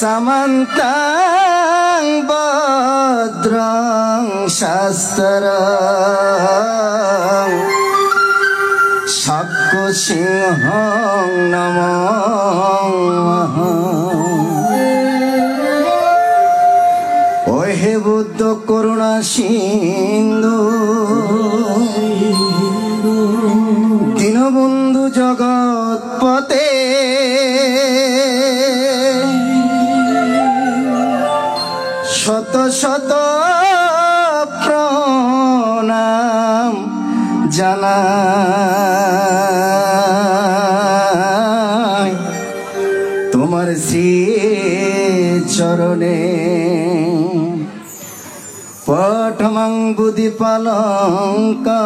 samantang badrang shastrang sakko singhang namah oy he buddha koruna sindhu Dinabandhu জগৎপতে শত শত প্রণাম জানাই তোমার শ্রী চরণে পঠমং বুদ্ধি পালঙ্কা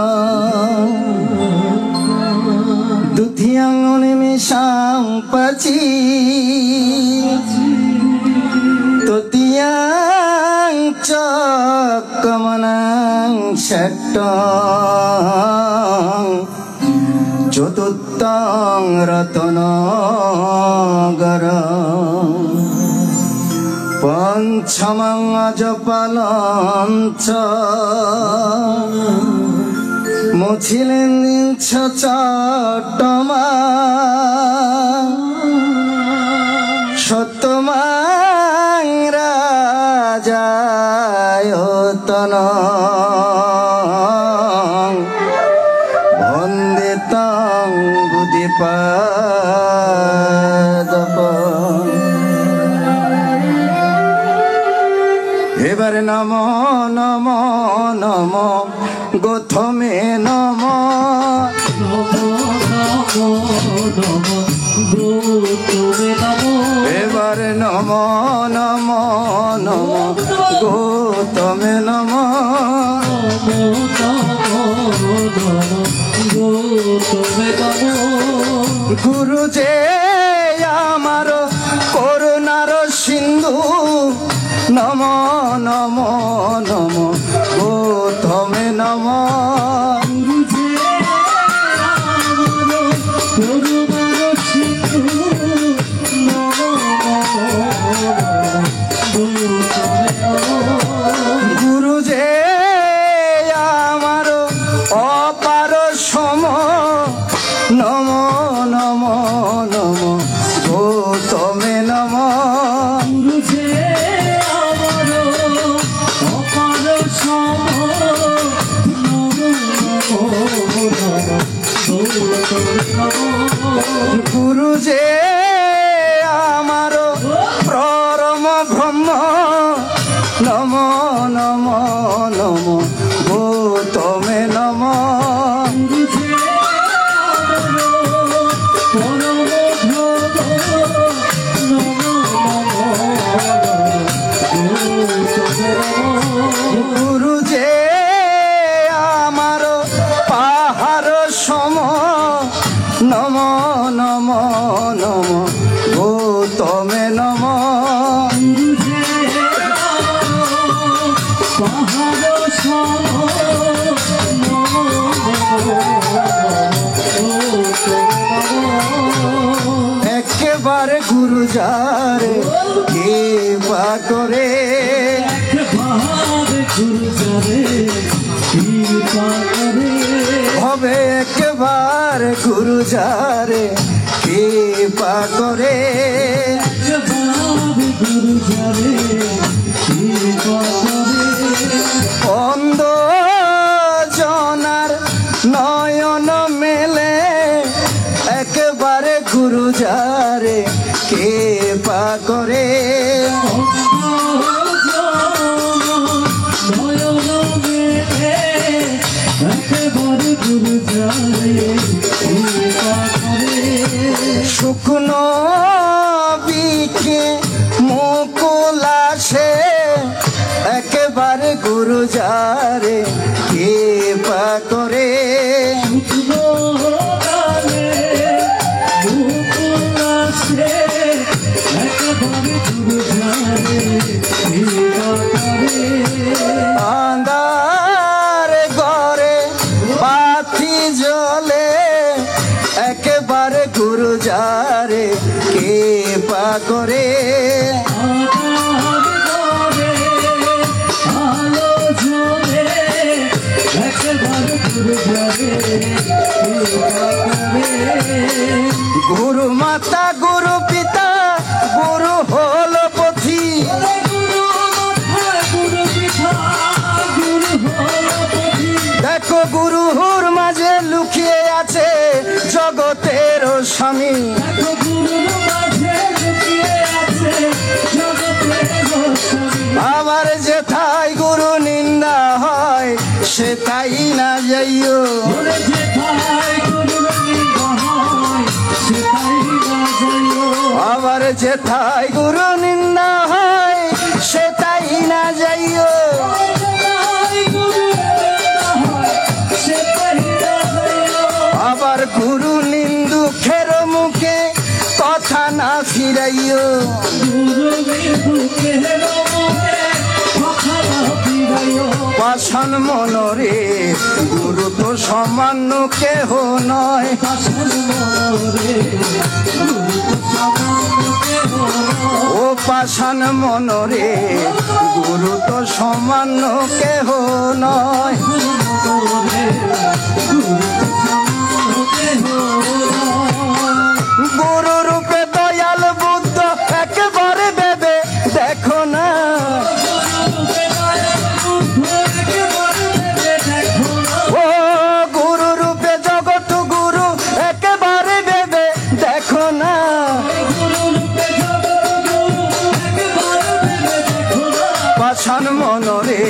দুধিয়াং অনিমিষাং পাচি তৃতীয়াং চক্রমণাং ষষ্ঠং চতুর্থং রত্নগরং পঞ্চমং অজপালং চ মুছিলেন চট্টমা সত্যমাং রাজায়তন বন্দে তং বুদ্ধিপাদপ এবারে নম নম নম গোথমে নম এবারে নম নম নম গোথমে নম গুরু যে আমার করুণার সিন্ধু নম নম নম গোথমে নম গুরু যে আমার অপার সম নম নম নম গোথমে নম গুরু যে আমার পরম ব্রহ্ম নম নম নম গোথমে নম গুরু যে আমার পাহাড় সম নম নম নম গোথমে নম একেবারে গুরু যারে কৃপা করে হবে একেবারে গুরু যারে কৃপা করে অন্ধ জনার নয়ন মেলে একেবারে গুরু যারে কৃপা করে শুকনো বিকে মুকুল আসে একেবারে গুরু যারে কৃপা করে আন্ধার ঘরে বাতি জ্বলে একেবারে গুরু যারে কে পা করে গুরু মাতা গুরু পিতা গুরু হল পথি দেখো গুরুর মাঝে লুকিয়ে আছে জগতের স্বামী আবার যেথায় গুরু নিন্দা হয় সেটাই না যাইও আবার যেথায় গুরু নিন্দা হয় সেটাই না যাইও আবার গুরু নিন্দুকের মুখে কথা না ফিরাইও পাষাণ মনরে গুরু তো সামান্য কেহ নয় ও পাষাণ মনরে গুরু তো সামান্য কেহ নয় গুরু রূপে দয়াল বুদ্ধ একেবারে ভেবে দেখো না ও গুরু রূপে জগৎ গুরু একেবারে ভেবে দেখো না পাষাণ মনরে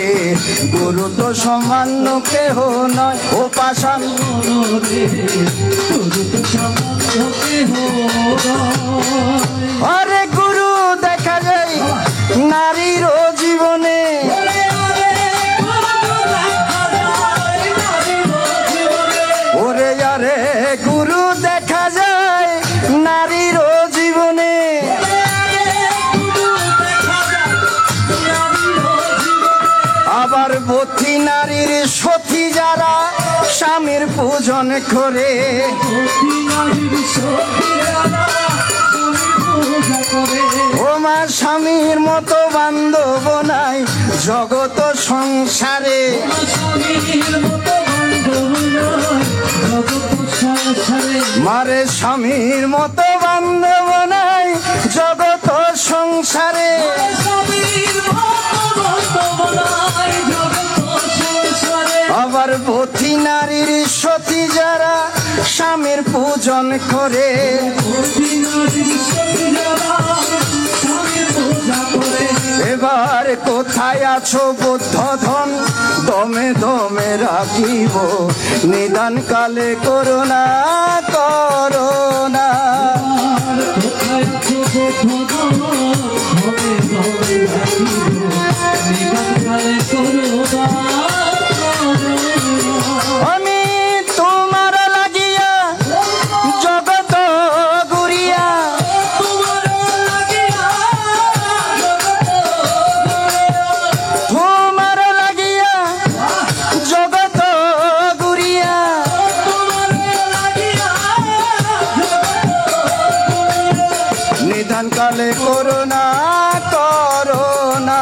গুরু তো সামান্য কেহ নয় ও পাষাণ মনরে গুরু তো সামান্য কেহ আরে গুরু দেখা যায় নারীর জীবনে ওরে আরে গুরু দেখা যায় নারীর জীবনে আবার বতী নারীর সতী যারা স্বামীর পূজন করে ও মা স্বামীর মতো বান্ধব নাই জগত সংসারে মারে স্বামীর মতো বান্ধব নাই জগত সংসারে আবার বতী নারীর সতী যারা স্বামীর পূজন করে এবার কোথায় আছো বুদ্ধ ধন দমে দমে রাখিব নিদান কালে করোনা করোনা আমি তোমার লাগিয়া জগত গুরিয়া তোমার লাগিয়া জগত গুরিয়া নিধান কালে করোনা করোনা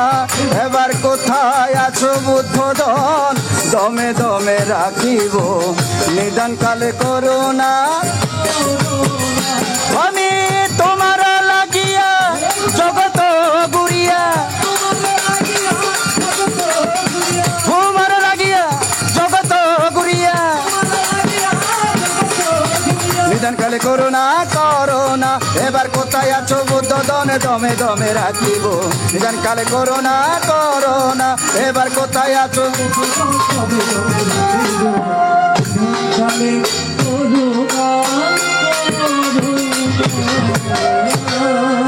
এবার কোথায় আছো বুদ্ধ ধন দমে দমে রাখিব নিদান কালে করোনা আমি তোমার লাগিয়া জগত গুরিয়া তোমার লাগিয়া জগত গুরিয়া নিদান কালে করোনা করোনা এবার কোথায় আছো বুদ্ধ দনে দমে দমে রাখিব নিদান কালে করোনা করোনা এবার কোথায় আছো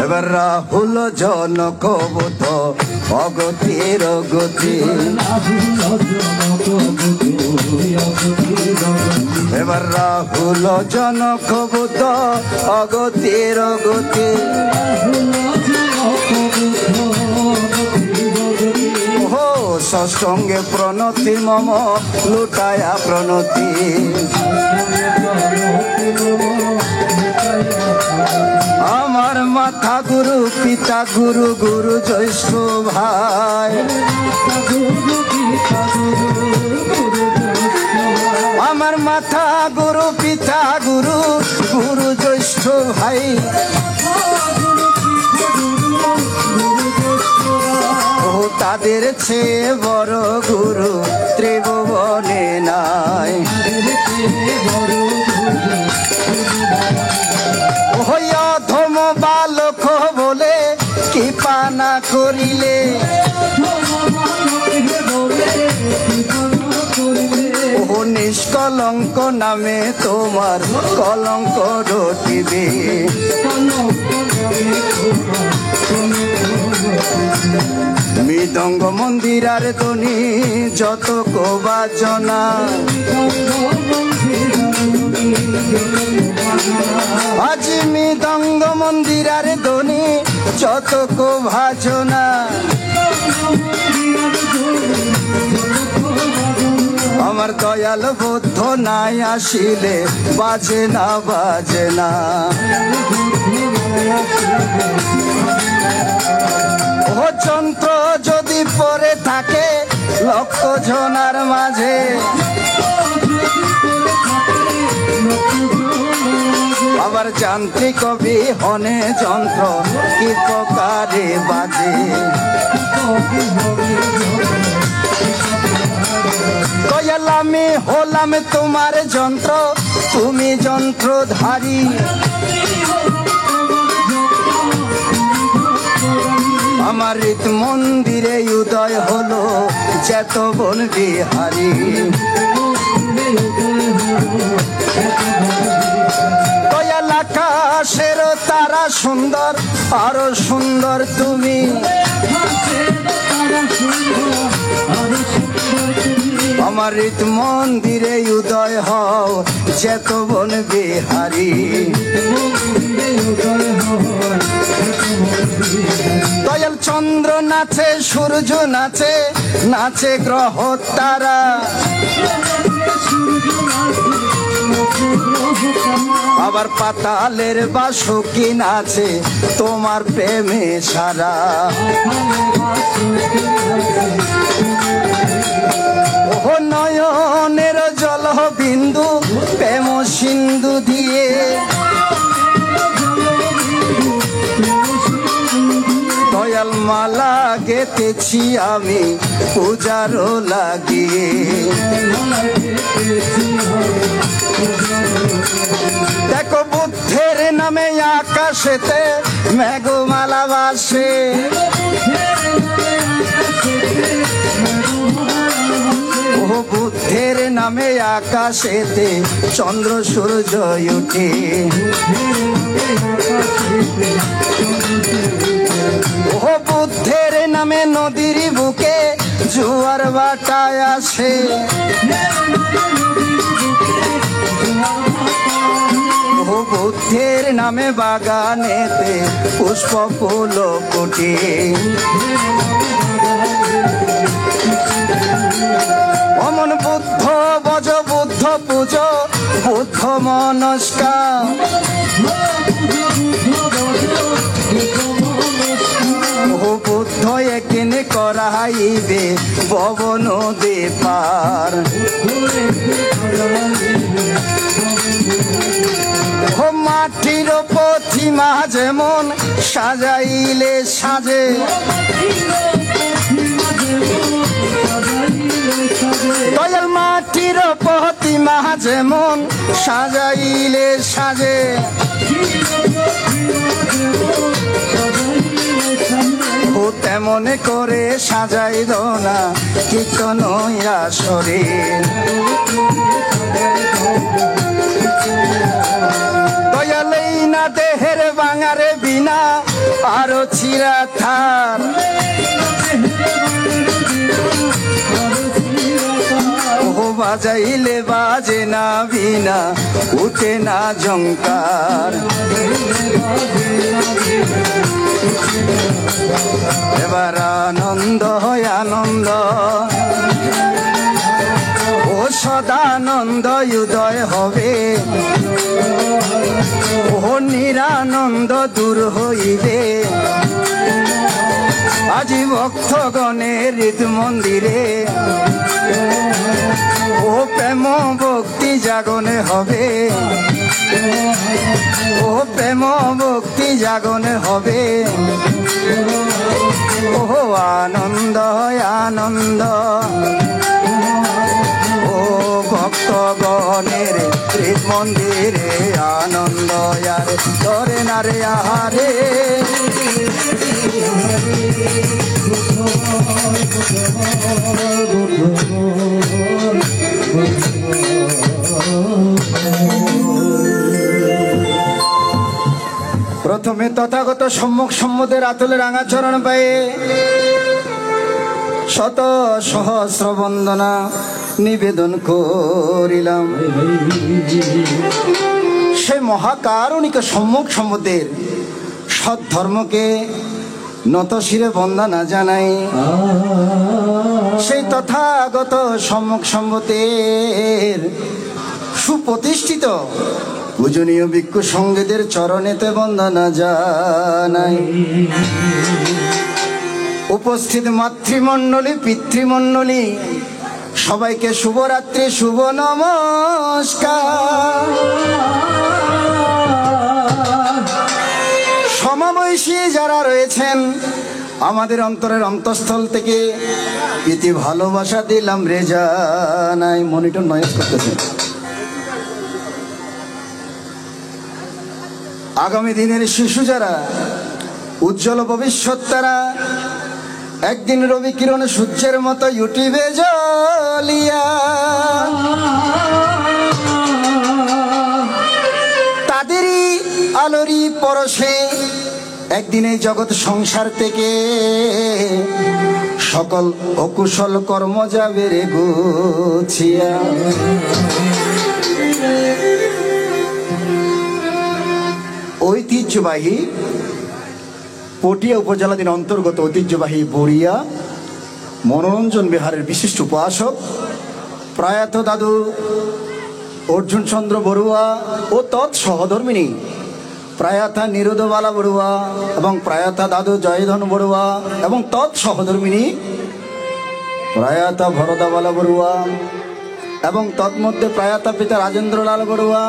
এবার রাহুল জনক বুদ্ধ অগতির গতি এবার রাহুল জনক বুদ্ধ অগতির গতি ও সঙ্গে প্রণতি মম লুটায়া প্রণতি পিতা গুরু গুরু জ্যৈষ্ঠ ভাই আমার মাথা গুরু পিতা গুরু গুরু জ্যৈষ্ঠ ভাই ও তাদের চেয়ে বড় গুরু ত্রিভুবনে নাই ওই অধম বালক বলে কি পানা করিলে ও নিষ্কলঙ্ক নামে তোমার কলঙ্ক রটিবে মৃদঙ্গ মন্দিরার ধ্বনি যত বাজনা আজ মৃদঙ্গ মন্দিরার ধ্বনি যত ভাজনা আমার দয়াল বুদ্ধ নাই আসিলে বাজে না বাজে না ও যন্ত্র যদি পড়ে থাকে লক্ষ জনার মাঝে আবার যান্ত্রিক বিহনে যন্ত্র কি প্রকারে বাজে দয়াল আমি হলাম তোমার যন্ত্র তুমি যন্ত্রধারী আমার হৃদ মন্দিরে উদয় হলো চেতবন বিহারী দয়াল আকাশের তারা সুন্দর আরো সুন্দর তুমি আমার হৃদ মন্দিরে উদয় হও চেতবন বিহারী দয়াল চন্দ্র নাচে সূর্য নাচে নাচে গ্রহ তারা আবার পাতালের বাসুকি নাচে তোমার প্রেমে সারা ও নয়নের জল বিন্দু প্রেম সিন্ধু দিয়ে দয়াল মালা গেতেছি আমি পূজারও লাগিয়ে দেখো বুদ্ধের নামে আকাশেতে মেঘমালা বাসে ও বুদ্ধের নামে আকাশেতে চন্দ্র সূর্য উঠে ও বুদ্ধের নামে নদীর বুকে জোয়ার বাটায় আসে ও বুদ্ধের নামে বাগানেতে পুষ্প ফুল ফুটে অমন বুদ্ধ বজ বুদ্ধ পুজো বুদ্ধ মনস্কা ও বুদ্ধ এখানে করাইবে পবন দে পার ও মাটির প্রতিমা যেমন সাজাইলে সাজে দয়াল মাটির প্রতিমা যেমন সাজাইলে সাজে ও তেমন করে সাজাই দোনা কীর্তন আসরে দয়াল এই না দেহের বাঙারে বিনা আরো চিরা থার ও বাজাইলে বাজে না বিনা উঠে না ঝংকার এবার আনন্দ হয় আনন্দ ও সদানন্দ উদয় হবে ও নিরানন্দ দূর হইবে আজি ভক্তগণের হৃদ মন্দিরে ও প্রেম ভক্তি জাগনে হবে ও প্রেম ভক্তি জাগনে হবে ও আনন্দ আনন্দ ও ভক্তগণের হৃদ মন্দিরে আনন্দ আরে ধরে না রে আহারে প্রথমে তথাগত সম্মুখ সম্মুখের আতুলে রাঙা চরণ পায়ে শত সহস্র বন্দনা নিবেদন করিলাম। সে মহাকারণিক সম্মুখ সম্মুখের সৎ ধর্মকে নত শিরে বন্দনা জানাই। সেই তথাগত সম্মুখ সম্মুখের সুপ্রতিষ্ঠিত পূজনীয় ভিক্ষু সঙ্গীদের চরণেতে বন্দনা জানাই। উপস্থিত মাতৃমণ্ডলী পিতৃমণ্ডলী সবাইকে শুভরাত্রি শুভ নমস্কার। সমাবয়সী যারা রয়েছেন আমাদের অন্তরের অন্তঃস্থল থেকে প্রীতি ভালোবাসা দিলাম রে জানাই। মনিটর নয়েজ করতেছে। আগামী দিনের শিশু যারা উজ্জ্বল ভবিষ্যৎ তারা একদিন রবি কিরণ সূর্যের মতো ইউটিউবে জ্বলিয়া তাদেরই আলোরি পরশে একদিন এই জগৎ সংসার থেকে সকল অকুশল কর্ম যাবে রে গুছিয়া। ঐতিহ্যবাহী পটিয়া উপজেলাধীন অন্তর্গত ঐতিহ্যবাহী বড়িয়া মনোরঞ্জন বিহারের বিশিষ্ট উপাসক প্রয়াত দাদু অর্জুন চন্দ্র বড়ুয়া ও তৎ সহধর্মিনী প্রয়াতা নিরোধবালা বড়ুয়া এবং প্রয়াতা দাদু জয়ধন বড়ুয়া এবং তৎ সহধর্মিনী প্রয়াতা ভরদাবালা বড়ুয়া এবং তৎমধ্যে প্রয়াতা পিতা রাজেন্দ্রলাল বড়ুয়া,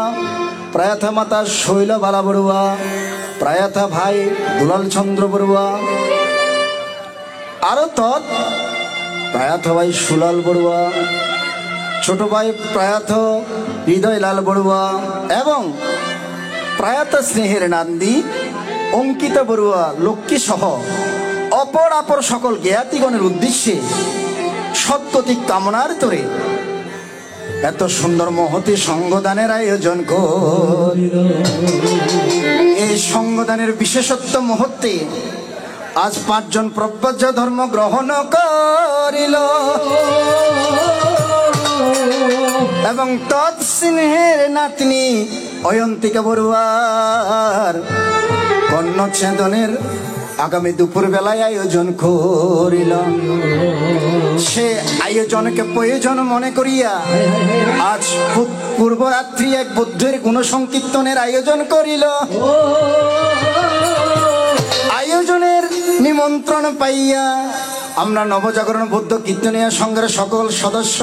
প্রয়াতা মাতা শৈলবালা বড়ুয়া, প্রয়াতা ভাই দুলাল চন্দ্র বড়ুয়া, আরো তৎ প্রয়াত ভাই সুলাল বড়ুয়া, ছোট ভাই প্রয়াত হৃদয়লাল বড়ুয়া এবং প্রয়াত স্নেহের নান্দি অঙ্কিতা বড়ুয়া লক্ষ্মী সহ অপর অপর সকল জ্ঞাতিগণের উদ্দেশ্যে সত্যতি কামনার তোরে এত সুন্দর মহতি সঙ্গদানের আয়োজন করিল। এই সঙ্গদানের বিশেষত্ব মুহূর্তে আজ 5 জন প্রব্রজ ধর্ম গ্রহণ করিল এবং তৎস্নেহের নাতনি অয়ন্তিকা বড়ুয়ার কর্ণচ্ছেদনের আগামী দুপুর বেলায় আয়োজন করিল। সে আয়োজনকে প্রয়োজন মনে করিয়া আজ পূর্বরাত্রি এক বুদ্ধের গুণসংকীর্তনের আয়োজন করিল। আয়োজনের নিমন্ত্রণ পাইয়া আমরা নবজাগরণ বৌদ্ধ কীর্তনিয়া সংঘের সকল সদস্য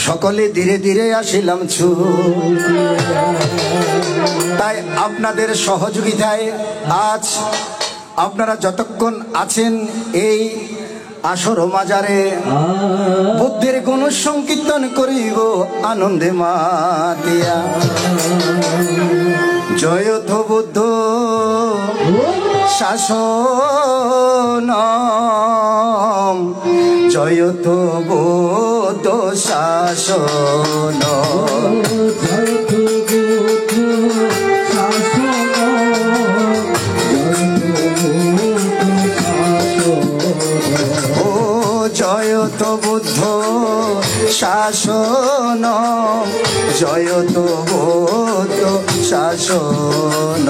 সকলে ধীরে ধীরে আসিলাম তাই আপনাদের সহযোগিতায় আজ আপনারা যতক্ষণ আছেন এই আসর মাজারে বুদ্ধের গুণ সংকীর্তন করিব আনন্দে মাতিয়া। জয়ত বুদ্ধ শাসন, জয়ত বুদ্ধ শাসন, জয়ত বুদ্ধ শাসন, জয়ত বুদ্ধ শাসন,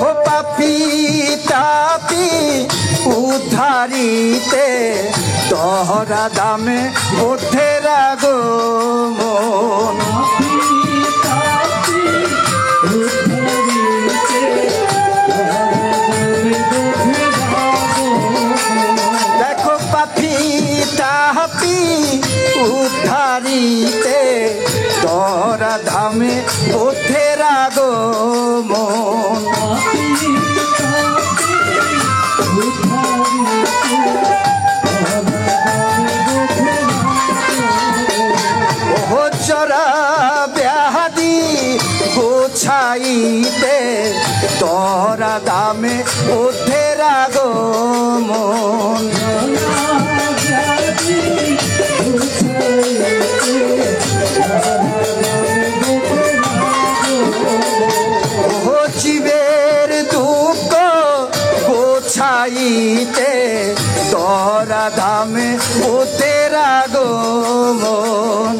ও পাপি তাপি উদ্ধারিতে দহরা দামে ওঠে আগমন। দেখো পাপি তাহাপি উদ্ধারিতে দহরা দামে ওঠে আগমন। চরা ব্যাধি গোছাইতে দরা দামে ওঠে আগমন। জীবের দুঃখ গোছাইতে দরা দামে ওঠে আগমন।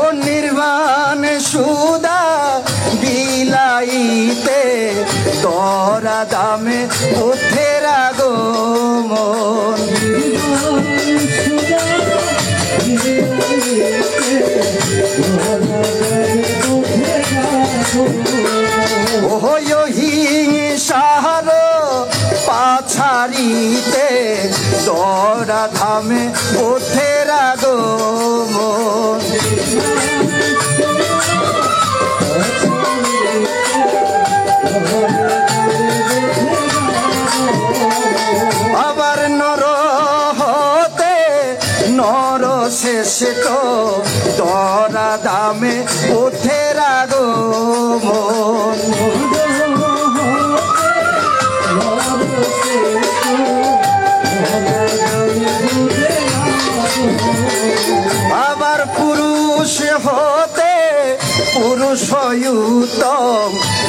ও নির্বাণ সুদা বিলাইতে দরা দামে ওঠে আগমন। হিংসার পাছারিতে দরা ধামে ওঠে আগমন। আবার নর হতে নর শেষ দরা দামে ওঠে আগমন। আবার পুরুষ হতে পুরুষ উত্তম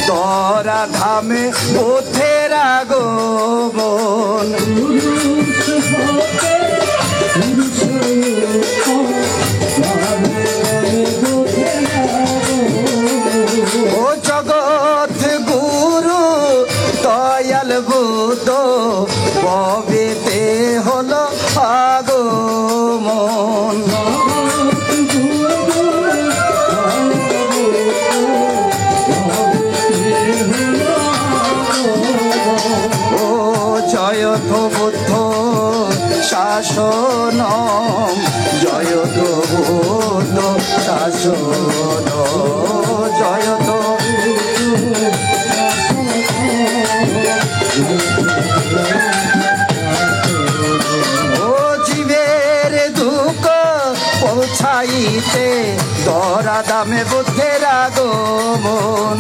দরা ধামে ওঠে আগমন। ও জগৎ গুরু দয়াল বুদ্ধ ববেতে হলো আগমন। ও জয়ত বুদ্ধ শাসন, জয়ত বুদ্ধ শাসন, জয়ত ও জীবের দুঃখ পৌঁছাইতে দরা দামে বুদ্ধের আগমন।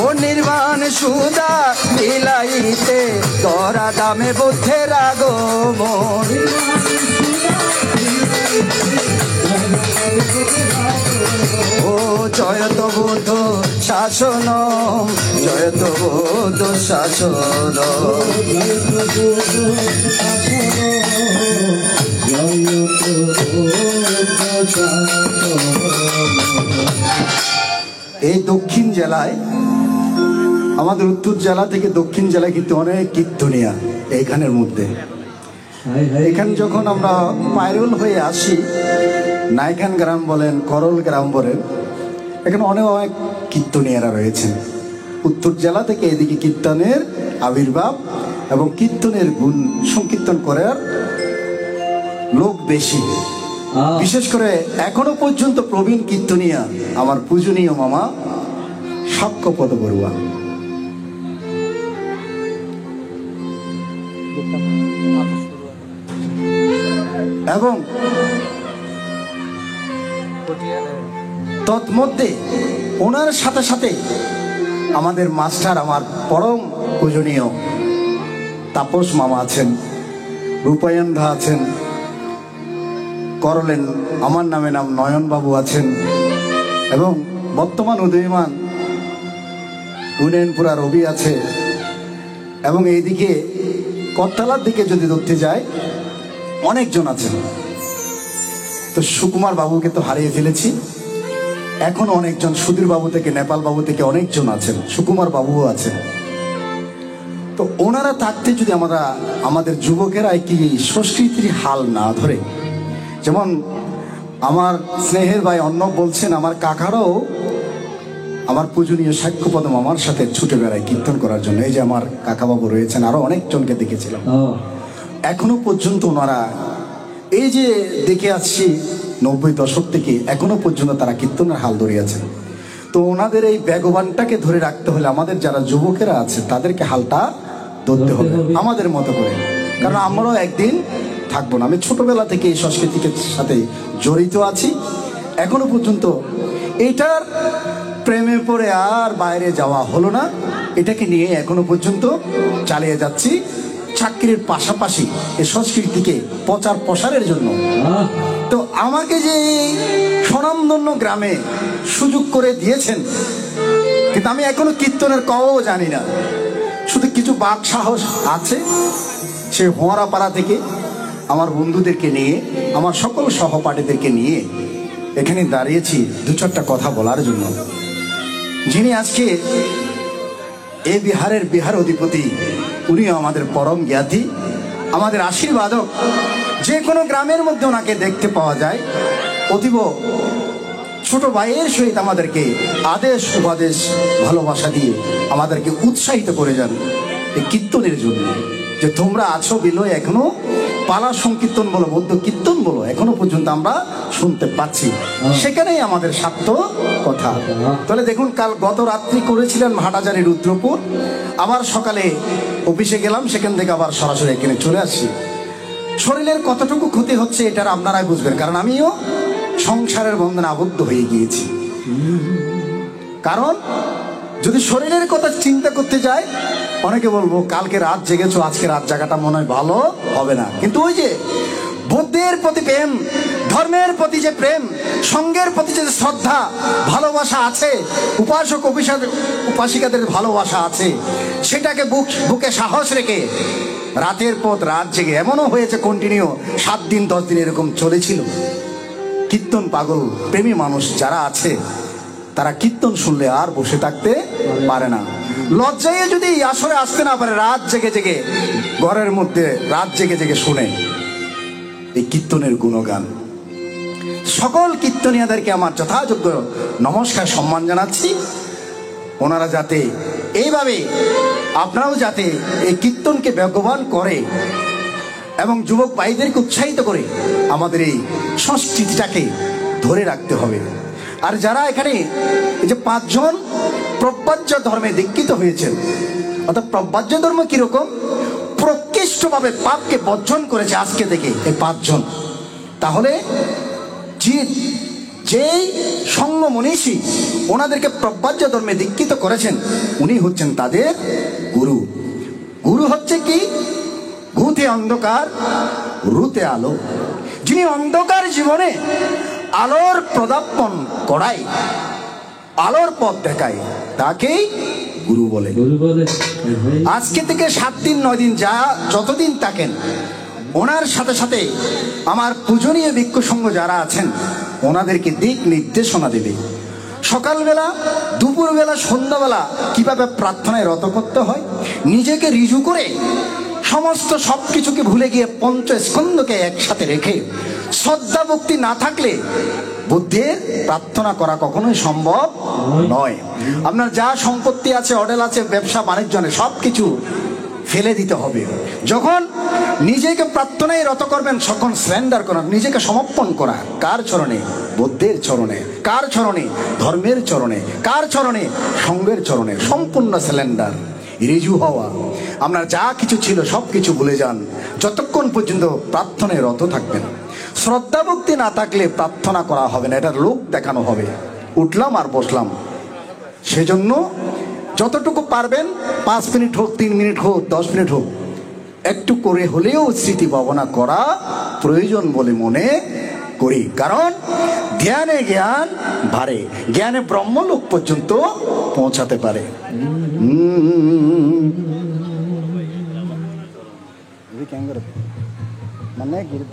ও নির্বাণ সুদা বিলাইতে দরা দামে বুদ্ধের আগমন। ও জয়ত বুদ্ধ শাসন, জয়ত বুদ্ধ শাসন। এই দক্ষিণ জেলায়, আমাদের উত্তর জেলা থেকে দক্ষিণ জেলায় কিন্তু অনেক কীর্তনিয়া এইখানের মধ্যে। এখানে যখন আমরা পাইরুল হয়ে আসি, নাইখান গ্রাম বলেন, করল গ্রাম বলেন, এখানে অনেক কীর্তনিয়ারা রয়েছেন। উত্তর জেলা থেকে এদিকে কীর্তনের আবির্ভাব এবং কীর্তনের গুণ সংকীর্তন করার লোক বেশি। বিশেষ করে এখনো পর্যন্ত প্রবীণ কীর্তনিয়া আমার পূজনীয় মামা সাক্ষ্যপদ বড়ুয়া। এবং তৎমধ্যে ওনার সাথে সাথে আমাদের মাস্টার, আমার পরম পূজনীয় তাপস মামা আছেন, রূপায়ণ দা আছেন, করলেন আমার নামে নাম নয়ন বাবু আছেন, এবং বর্তমান উদীয়মান উন্নয়নপুরা রবি আছে, এবং এইদিকে করতলার দিকে যদি ধরতে যায় অনেকজন আছেন। তো সুকুমার বাবুকে তো হারিয়ে ফেলেছি, এখন অনেকজন সুধীর বাবু থেকে নেপাল বাবু থেকে অনেকজন আছেন, সুকুমার বাবুও আছেন। তো ওনারা থাকতে যদি আমরা আমাদের যুবকেরা কি সংস্কৃতির হাল না ধরে, যেমন আমার স্নেহের ভাই অর্ণব বলছেন, আমার কাকারাও আমার পূজনীয় সাক্ষ্যপদম আমার সাথে ছুটে বেড়ায় কীর্তন করার জন্য। এই যে আমার কাকাবাবু রয়েছেন, আরো অনেকজনকে দেখেছিলাম। এখনো পর্যন্ত ওনারা এই যে দেখে আসছি 90 দশক থেকে এখনো পর্যন্ত তারা কীর্তনের হাল ধরে আছেন। তো ওনাদের এই বেগবানটাকে ধরে রাখতে হলে আমাদের যারা যুবকেরা আছে তাদেরকে হালটা ধরতে হবে আমাদের মতো করে, কারণ আমরাও একদিন থাকবো না। আমি ছোটবেলা থেকে এই সংস্কৃতির সাথে জড়িত আছি, এখনো পর্যন্ত এইটার প্রেমে পড়ে আর বাইরে যাওয়া হলো না। এটাকে নিয়ে এখনো পর্যন্ত চালিয়ে যাচ্ছি, চাকরির পাশাপাশি এই সংস্কৃতিকে প্রচার প্রসারের জন্য। তো আমাকে যে স্বনামধন্য গ্রামে সুযোগ করে দিয়েছেন, কিন্তু আমি এখনো কীর্তনের কও জানি না। শুধু কিছু বাক সাহস আছে, সে হোয়ারাপাড়া থেকে আমার বন্ধুদেরকে নিয়ে, আমার সকল সহপাঠীদেরকে নিয়ে এখানে দাঁড়িয়েছি 2-4টা কথা বলার জন্য। যিনি আজকে এই বিহারের বিহার অধিপতি, উনিও আমাদের পরম জ্ঞাতি, আমাদের আশীর্বাদক। যে কোনো গ্রামের মধ্যে ওনাকে দেখতে পাওয়া যায়। অতীব ছোট ভাইয়ের সহিত আমাদেরকে আদেশ উপদেশ ভালোবাসা দিয়ে আমাদেরকে উৎসাহিত করে যান এই কীর্তনের জন্য, যে তোমরা আছো বিলয় এখনো পালা সংকীর্তন বলো, বৌদ্ধ কীর্তন বলো, এখনো পর্যন্ত আমরা শুনতে পাচ্ছি। সেখানেই আমাদের স্বার্থ কথা। তাহলে দেখুন, কাল গত রাত্রি করেছিলেন হাটাজারি রুদ্রপুর, আবার সকালে অফিসে গেলাম, সেখান থেকে আবার সরাসরি এখানে চলে আসছি। শরীরের কতটুকু ক্ষতি হচ্ছে এটার আপনারাই বুঝবেন, কারণ আমিও সংসারের বন্ধনে আবদ্ধ হয়ে গিয়েছি। কারণ যদি শরীরের কথা চিন্তা করতে যাই, অনেকে বলবো কালকে রাত জেগেছো, আজকে রাত জাগাটা মনে হয় ভালো হবে না। কিন্তু ওই যে বুদ্ধের প্রতি প্রেম, ধর্মের প্রতি যে প্রেম, সঙ্গের প্রতি যে শ্রদ্ধা ভালোবাসা আছে, উপাসক উপাসিকাদের ভালোবাসা আছে, সেটাকে বুকে সাহস রেখে রাতের পথ রাত জেগে, এমনও হয়েছে কন্টিনিউ 7 দিন 10 দিন এরকম চলেছিল। কীর্তন পাগল প্রেমী মানুষ যারা আছে, তারা কীর্তন শুনলে আর বসে থাকতে পারে না। লজ্জায় যদি আসরে আসতে না পারে, রাত জেগে জেগে ঘরের মধ্যে রাত জেগে জেগে শুনে এই কীর্তনের গুণগান। সকল কীর্তনীয়াদেরকে আমার যথাযোগ্য নমস্কার সম্মান জানাচ্ছি। ওনারা যাতে এইভাবে, আপনারাও যাতে এই কীর্তনকে বেগবান করে এবং যুবক ভাইদেরকে উৎসাহিত করে আমাদের এই সংস্কৃতিটাকে ধরে রাখতে হবে। আর যারা এখানে এই যে 5 জন প্রব্রাজ্য ধর্মে দীক্ষিত হয়েছেন, অর্থাৎ প্রব্রাজ্য ধর্ম কিরকম, প্রকৃষ্টভাবে পাপকে বর্জন করেছে আজকে থেকে এই 5 জন। তাহলে যেই সঙ্গ মনীষী ওনাদেরকে প্রব্রাজ্য ধর্মে দীক্ষিত করেছেন, উনি হচ্ছেন তাদের গুরু। গুরু হচ্ছে কি, ঘুতে অন্ধকার রুতে আলো। যিনি অন্ধকার জীবনে আলোর প্রদাপন করায়, আলোর পথ দেখায়, তাকেই গুরু বলে। আজকে থেকে 7 দিন 9 দিন যতদিন থাকেন, ওনার সাথে সাথে আমার পূজনীয় ভিক্ষু সংঘ যারা আছেন, ওনাদেরকে দিক নির্দেশনা দেবে। সকালবেলা, দুপুরবেলা, সন্ধ্যাবেলা কিভাবে প্রার্থনায় রত করতে হয়, নিজেকে রিজু করে সমস্ত সবকিছুকে ভুলে গিয়ে পঞ্চস্কন্ধকে একসাথে রেখে শ্রদ্ধা ভক্তি না থাকলে বুদ্ধের প্রার্থনা করা কখনোই সম্ভব নয়। আপনার যা সম্পত্তি আছে, অডেল আছে, ব্যবসা বাণিজ্য, সবকিছু ফেলে দিতে হবে। যখন নিজেকে প্রার্থনায় রত করবেন, তখন সারেন্ডার করা, নিজেকে সমর্পণ করা। কার চরণে? বুদ্ধের চরণে। কার চরণে? ধর্মের চরণে। কার চরণে? সঙ্গের চরণে। সম্পূর্ণ সারেন্ডার, রিজু হওয়া। আপনার যা কিছু ছিল সব কিছু ভুলে যান, যতক্ষণ পর্যন্ত প্রার্থনায় রত থাকবেন। শ্রদ্ধা ভক্তি না থাকলে প্রার্থনা করা হবে না, এটা লোক দেখানো হবে। উঠলাম আর বসলাম। সেজন্য যতটুকু পারবেন, 5 মিনিট হোক, 3 মিনিট হোক, 10 মিনিট হোক, একটু করে হলেও স্মৃতি ভাবনা করা প্রয়োজন বলে মনে করি। কারণ ধ্যানে জ্ঞান বাড়ে, জ্ঞানে ব্রহ্মলোক পর্যন্ত পৌঁছাতে পারে। ক্যাঙ্গার মানে গির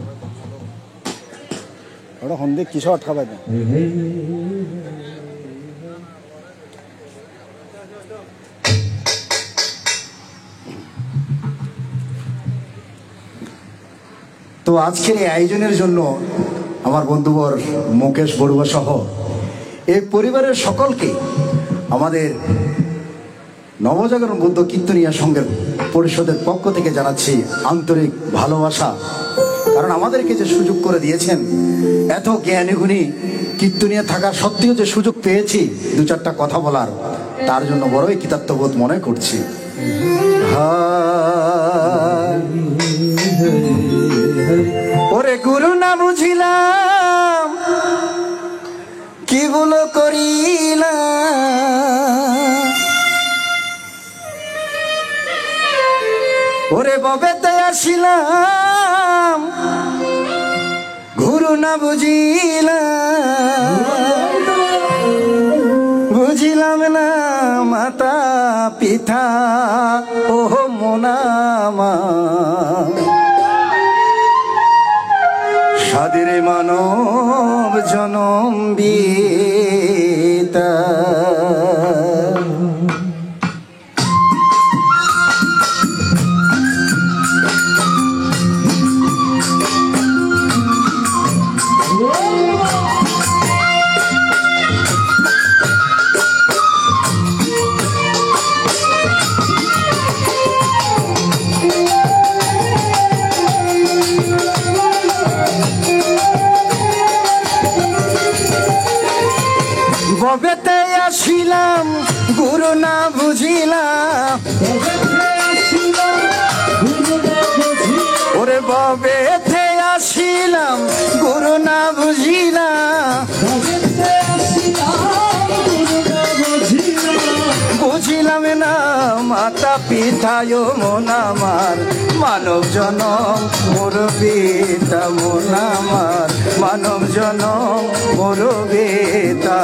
ওটা হন্দে কিসো আটকাবাই দেন। তো আজকের এই আয়োজনের জন্য আমার বন্ধুবর মুকেশ বড়ুয়া সহ এই পরিবারের সকলকে আমাদের নবজাগরণ বৌদ্ধ কীর্তনিয়া সংঘের পরিষদের পক্ষ থেকে জানাচ্ছি আন্তরিক ভালোবাসা। কারণ আমাদেরকে যে সুযোগ করে দিয়েছেন, এত জ্ঞানী গুণী কীর্তনিয়া থাকা সত্ত্বেও যে সুযোগ পেয়েছি দু চারটা কথা বলার, তার জন্য বড়ই কৃতার্থবোধ মনে করছি। ওরে গুরু না বুঝিলাম কি বলো করিলাম, ওরে ববেতে আসিলাম গুরু না বুঝিলাম না মাতা পিতা ও মোনামা সাদের মানব জনম বিতা। ববেতে আসিলাম গুরু না বুঝিলাম, ওরে ববেতে আসিলাম গুরু না বুঝিলাম, বুঝিলাম না মাতা পিতায় মন আমার মানব জনম মোর পিতা মন আমার মানব জনম মোর পিতা।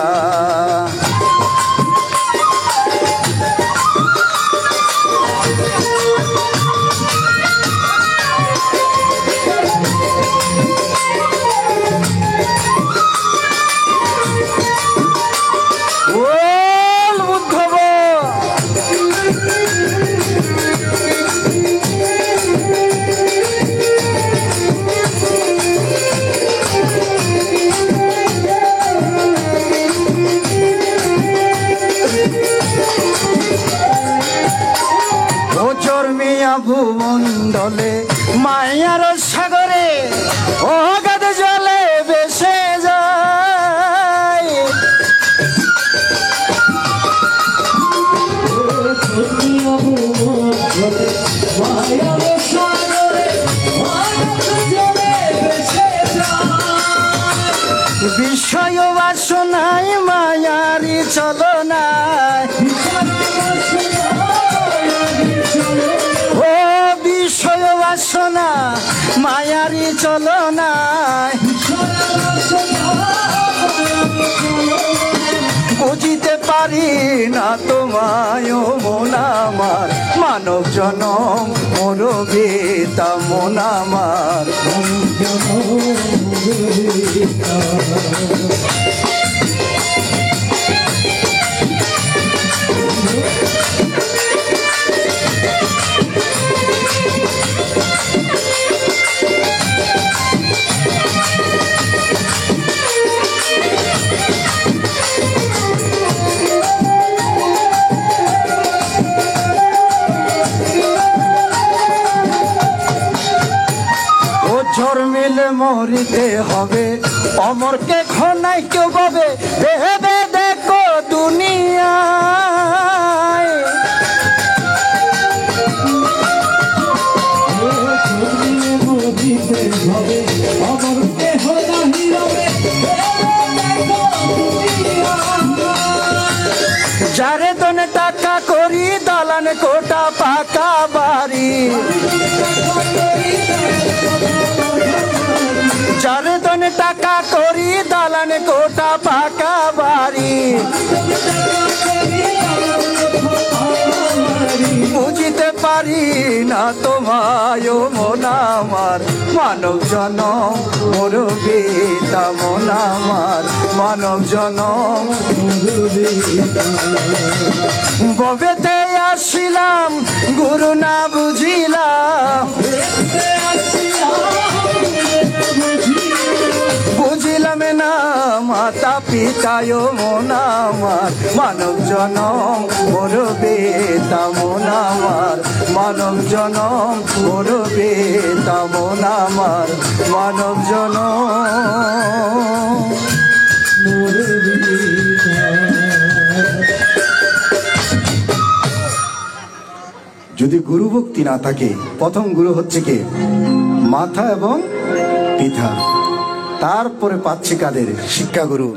ভূমণ্ডলে মায়ার সাগরে অগাধ জলে ভেসে যায়, বিষয় বাসনায় মায়ারি চলনায়, ও বিষয় বাসনা মায়ারি চলনায় বুঝিতে পারি না তোমায় মন আমার মানব জনম মোর পিতা মন আমার। জন্মিলে মরিতে হবে অমরকে খনাই কেউ পাবে ভেবে দেখো দুনিয়ায়, যারে দনে টাকা করি দালান কোটা পাকা বাড়ি, যারে দনে টাকা করি দালান কোটা পাকা বাড়ি, বুঝিতে পারি পারি না তোমায় মন আমার, মানব জনম মোর বেতা মন আমার, মানব জনম ববেতে আসিলাম গুরু না বুঝিলাম, বুঝিলাম না মাতা পিতায় মন আমার, মানব জনম মোর বেতা মন আমার, মানব জনম মোর বেতা মন আমার, মানব জনম। যদি গুরু ভক্তি না থাকে, প্রথম গুরু হচ্ছে কে? মাথা এবং পিতা। তারপরে পাচ্ছে কাদের? শিক্ষাগুরু।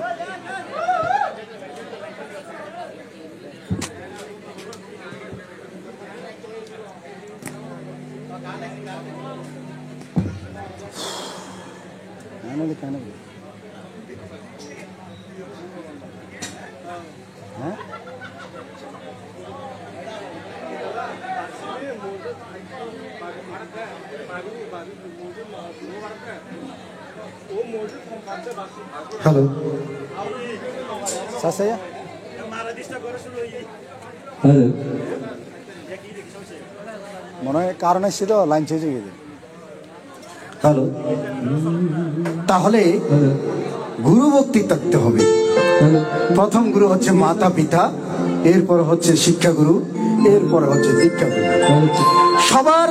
হ্যালো সাসায়া, হ্যালো, মনে হয় কারণ এসেছিল লাইন চেঞ্জ হয়ে গেছে। হ্যালো, তাহলে গুরু ভক্তি থাকতে হবে। প্রথম গুরু হচ্ছে মাতা পিতা, এরপর হচ্ছে শিক্ষাগুরু, এরপর হচ্ছে দীক্ষাগুরু। সবার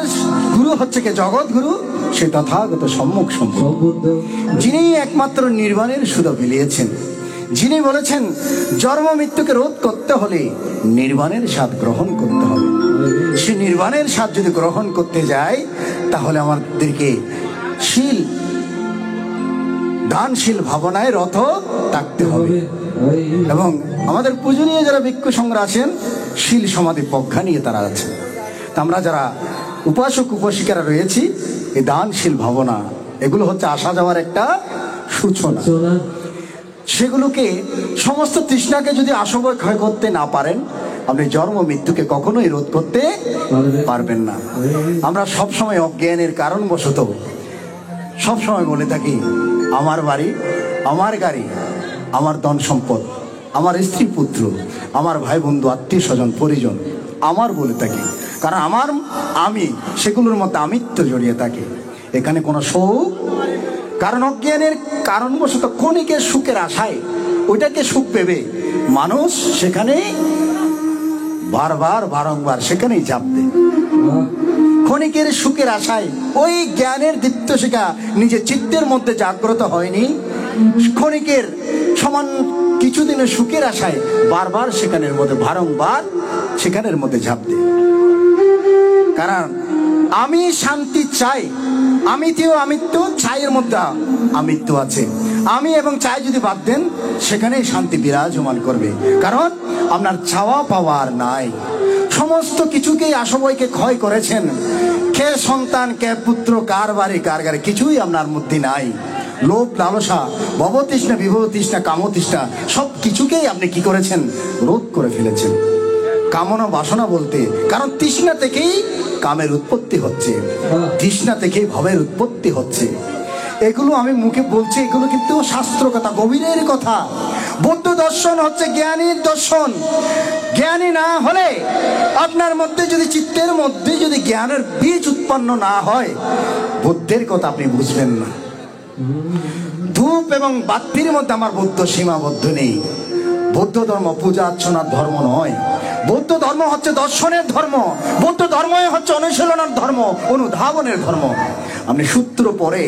গুরু হচ্ছে কে? জগৎ গুরু, সে তথাগত সম্মুখ সম্বুদ্ধ, যিনি একমাত্র নির্বাণের সুধা বিলিয়েছেন, যিনি বলেছেন জন্ম মৃত্যুকে রোধ করতে হলে নির্বাণের স্বাদ গ্রহণ করতে হবে। সে নির্বাণের স্বাদ যদি গ্রহণ করতে যায়, তাহলে আমাদেরকে শীল দানশীল ভাবনায় রত থাকতে হবে। এবং আমাদের পূজনীয় যারা ভিক্ষু সংঘরা আছেন, শীল সমাধি প্রজ্ঞা নিয়ে তারা আছেন। আমরা যারা উপাসক উপাসিকারা রয়েছি, এই দানশীল ভাবনা, এগুলো হচ্ছে আসা যাওয়ার একটা সূচনা। সেগুলোকে সমস্ত তৃষ্ণাকে যদি আসবয় ক্ষয় করতে না পারেন, আপনি জন্ম মৃত্যুকে কখনোই রোধ করতে পারবেন না। আমরা সবসময় অজ্ঞানের কারণবশত সবসময় বলে থাকি, আমার বাড়ি, আমার গাড়ি, আমার ধন সম্পদ, আমার স্ত্রী পুত্র, আমার ভাই বন্ধু, আত্মীয় স্বজন পরিজন, আমার বলে থাকি। কারণ আমার আমি, সেগুলোর মধ্যে আমিত্ব জড়িয়ে থাকে। এখানে কোনো সুখ, কারণ অজ্ঞানের কারণবশত ক্ষণিকের সুখের আশায় ওইটাকে সুখ ভেবে মানুষ সেখানে বারবার বারংবার সেখানেই চাপ দেয়। ক্ষণিকের সুখের আশায় ওই জ্ঞানের দীপ্ত শিখা নিজের চিত্তের মধ্যে জাগ্রত হয়নি, ক্ষণিকের সমান কিছুদিনের সুখের আশায় বারবার সেখানের মধ্যে বারংবার সেখানের মধ্যে ঝাঁপ দেয়। কারণ আমি শান্তি চাই, আমিতেও আমিত্ব, চাইয়ের মধ্যে আমিত্ব আছে। আমি এবং চাই যদি বাদ দেন, সেখানেই শান্তি বিরাজমান করবে। কারণ আপনার চাওয়া পাওয়ার নাই, সমস্ত কিছুকেই আসবয়কে ক্ষয় করেছেন। কে সন্তান, কে পুত্র, কার বাড়ি, কার গাড়ি, কিছুই আপনার মধ্যে নাই। লোভ লালসা, ভবতৃষ্ণা, বিভবতৃষ্ণা, কামতৃষ্ণা, সব কিছুকেই আপনি কি করেছেন? রোধ করে ফেলেছেন। কামনা বাসনা বলতে, কারণ তৃষ্ণা থেকেই কামের উৎপত্তি হচ্ছে, তৃষ্ণা থেকেই ভবের উৎপত্তি হচ্ছে। এগুলো আমি মুখে বলছি, এগুলো কিন্তু শাস্ত্র কথা, গভীরের কথা। বৌদ্ধ দর্শন হচ্ছে জ্ঞানীর দর্শন। জ্ঞানী না হলে, আপনার মধ্যে যদি চিত্তের মধ্যে যদি জ্ঞানের বীজ উৎপন্ন না হয়, বুদ্ধের কথা আপনি বুঝবেন না। ধূপ এবং বাতির মধ্যে আমার বৌদ্ধ সীমাবদ্ধ নেই। বৌদ্ধ ধর্ম পূজা অর্চনার ধর্ম নয়। বৌদ্ধ ধর্ম হচ্ছে দর্শনের ধর্ম। বৌদ্ধ ধর্মই হচ্ছে অনুশীলনের ধর্ম, অনুধাবনের ধর্ম। আপনি সূত্র পড়ে,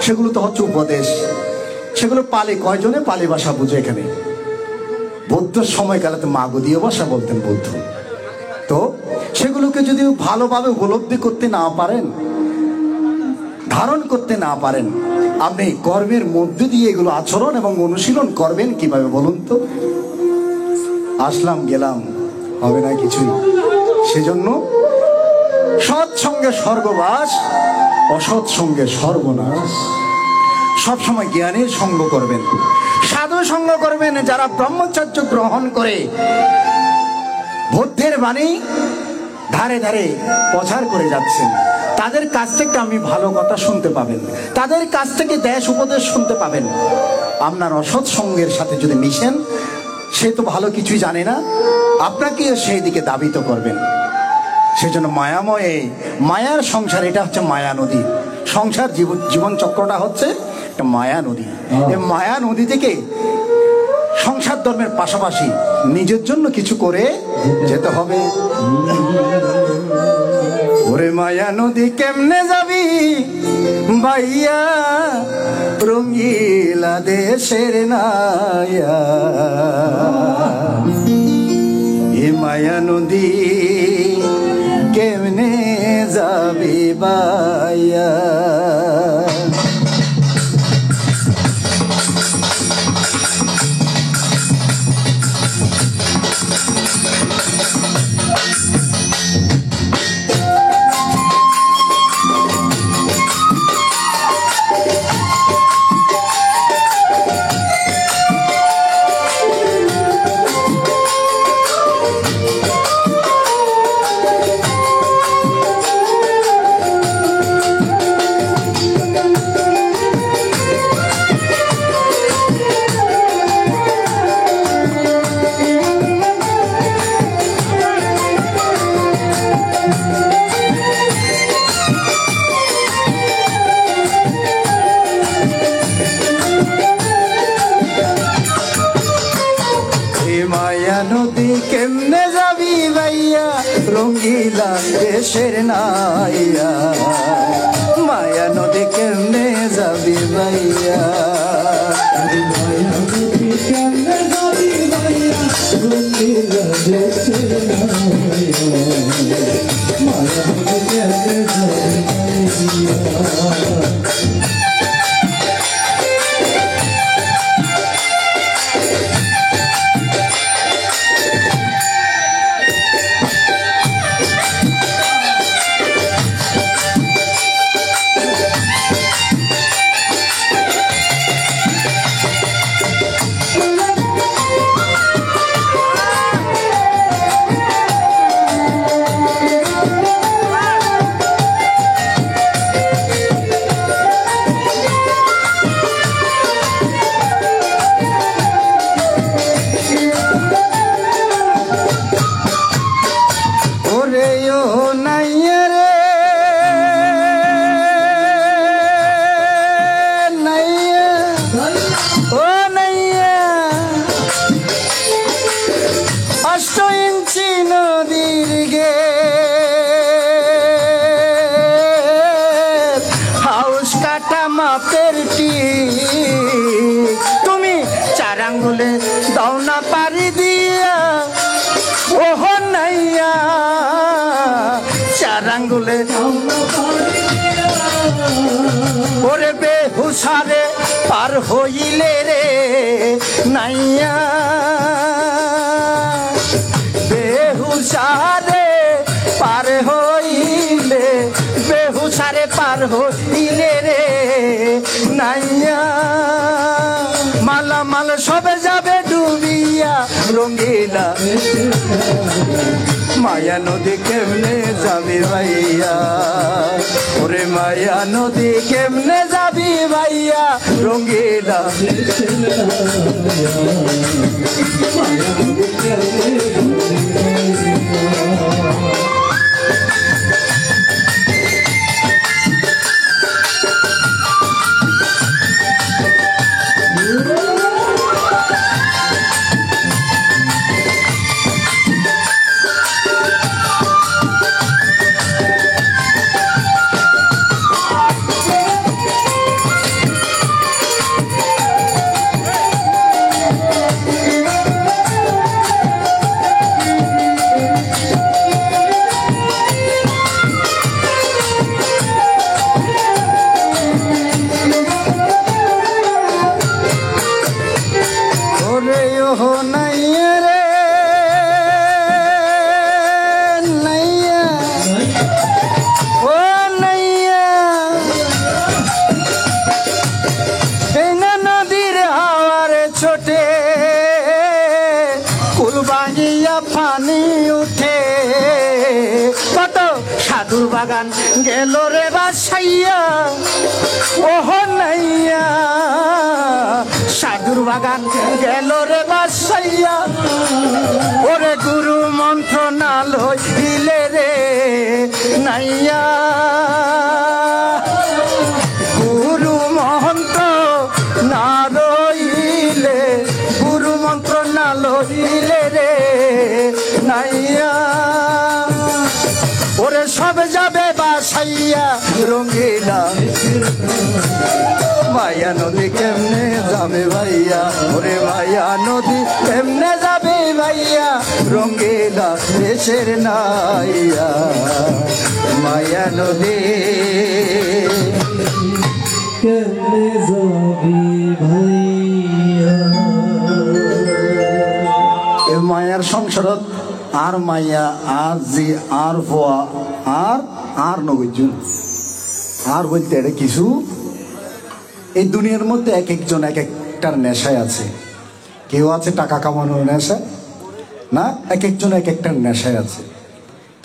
সেগুলো তো হচ্ছে উপদেশ। সেগুলো পালি, কয়জনে পালি ভাষা বুঝে এখানে? বৌদ্ধ সময়কালেতে মাগধীয় ভাষা বলতেন বৌদ্ধ। তো সেগুলোকে যদি ভালোভাবে উপলব্ধি করতে না পারেন, ধারণ করতে না পারেন, আপনি কর্মের মধ্যে দিয়ে এগুলো আচরণ এবং অনুশীলন করবেন কিভাবে বলুন তো? আসলাম গেলাম, হবে না কিছুই। সেজন্য সৎসঙ্গে স্বর্গবাস, অসৎ সঙ্গে সর্বনাশ। সবসময় জ্ঞানের সঙ্গ করবেন, সাধু সঙ্গ করবেন, যারা ব্রহ্মচর্য গ্রহণ করে, বুদ্ধের বাণী ধারে ধারে প্রচার করে যাচ্ছেন, তাদের কাছ থেকে আমি ভালো কথা শুনতে পাবেন, তাদের কাছ থেকে দেশ উপদেশ শুনতে পাবেন। আপনার অসৎ সঙ্গের সাথে যদি মিশেন, সে তো ভালো কিছুই জানে না, আপনাকেও সেই দিকে দাবিত করবেন। সেজন্য মায়াময় মায়ার সংসার, এটা হচ্ছে মায়া নদী। সংসার জীবন চক্রটা হচ্ছে একটা মায়া নদী। এই মায়া নদী থেকে সংসার ধর্মের পাশাপাশি নিজের জন্য কিছু করে যেতে হবে। ওরে মায়া নদী কেমনে যাবি ভাইয়া, রঙ্গিলা দেশের নাইয়া। এ মায়া নদী কেমনে যাবি ভাইয়া। নদী কেমনে যাবি ভাইয়া, রঙ্গিলা দেশের নাইয়া। মায়া নদী কেমনে যাবি ভাইয়া, মায়া নদী কেমনে যাবি ভাইয়া, রঙ্গিলা দেশের নাইয়া। মায়া নদী কেমনে যাবি ভাইয়া। তুমি চার আঙ্গুলে দাও না পারি দিয়া, ওহ নাইয়া চার আঙ্গুলে ওরে বেহুসারে পার হইলে রে নাইয়া। বেহুসারে পার হইলে, বেহুসারে পার হইলে রে নাইয়া। মালা মাল সবে যাবে ডুবিয়া, রঙ্গিলা মায়া নদী কেমনে যাবি ভাইয়া। ওরে মায়া নদী কেমনে যাবি ভাইয়া, রঙ্গিলা বাগান গেল রে বাসাইয়া ওহ নাইয়া, সাধুর বাগান গেল রে বাসাইয়া, ওরে গুরু মন্ত্র না লইলে রে নাইয়া, গুরু মন্ত্র না লইলে, গুরু মন্ত্র না লইলে রে নাইয়া, ওরে সব যাবে বাসাইয়া রঙ্গিলা, মায়া নদী কেমনে যাবে ভাইয়া, ওরে মায়া নদী কেমনে যাবে ভাইয়া, রঙ্গিলা দেশের নাইয়া, মায়া নদী কেমনে যাবে ভাইয়া। এ মায়ার সংসারত আর মাইয়া আর জি আর ফোয়া আর নগরজন আর বলতে এটা কিছু, এই দুনিয়ার মধ্যে এক একজন এক একটার নেশায় আছে। কেউ আছে টাকা কামানোর নেশা, না এক একজন এক একটার নেশায় আছে।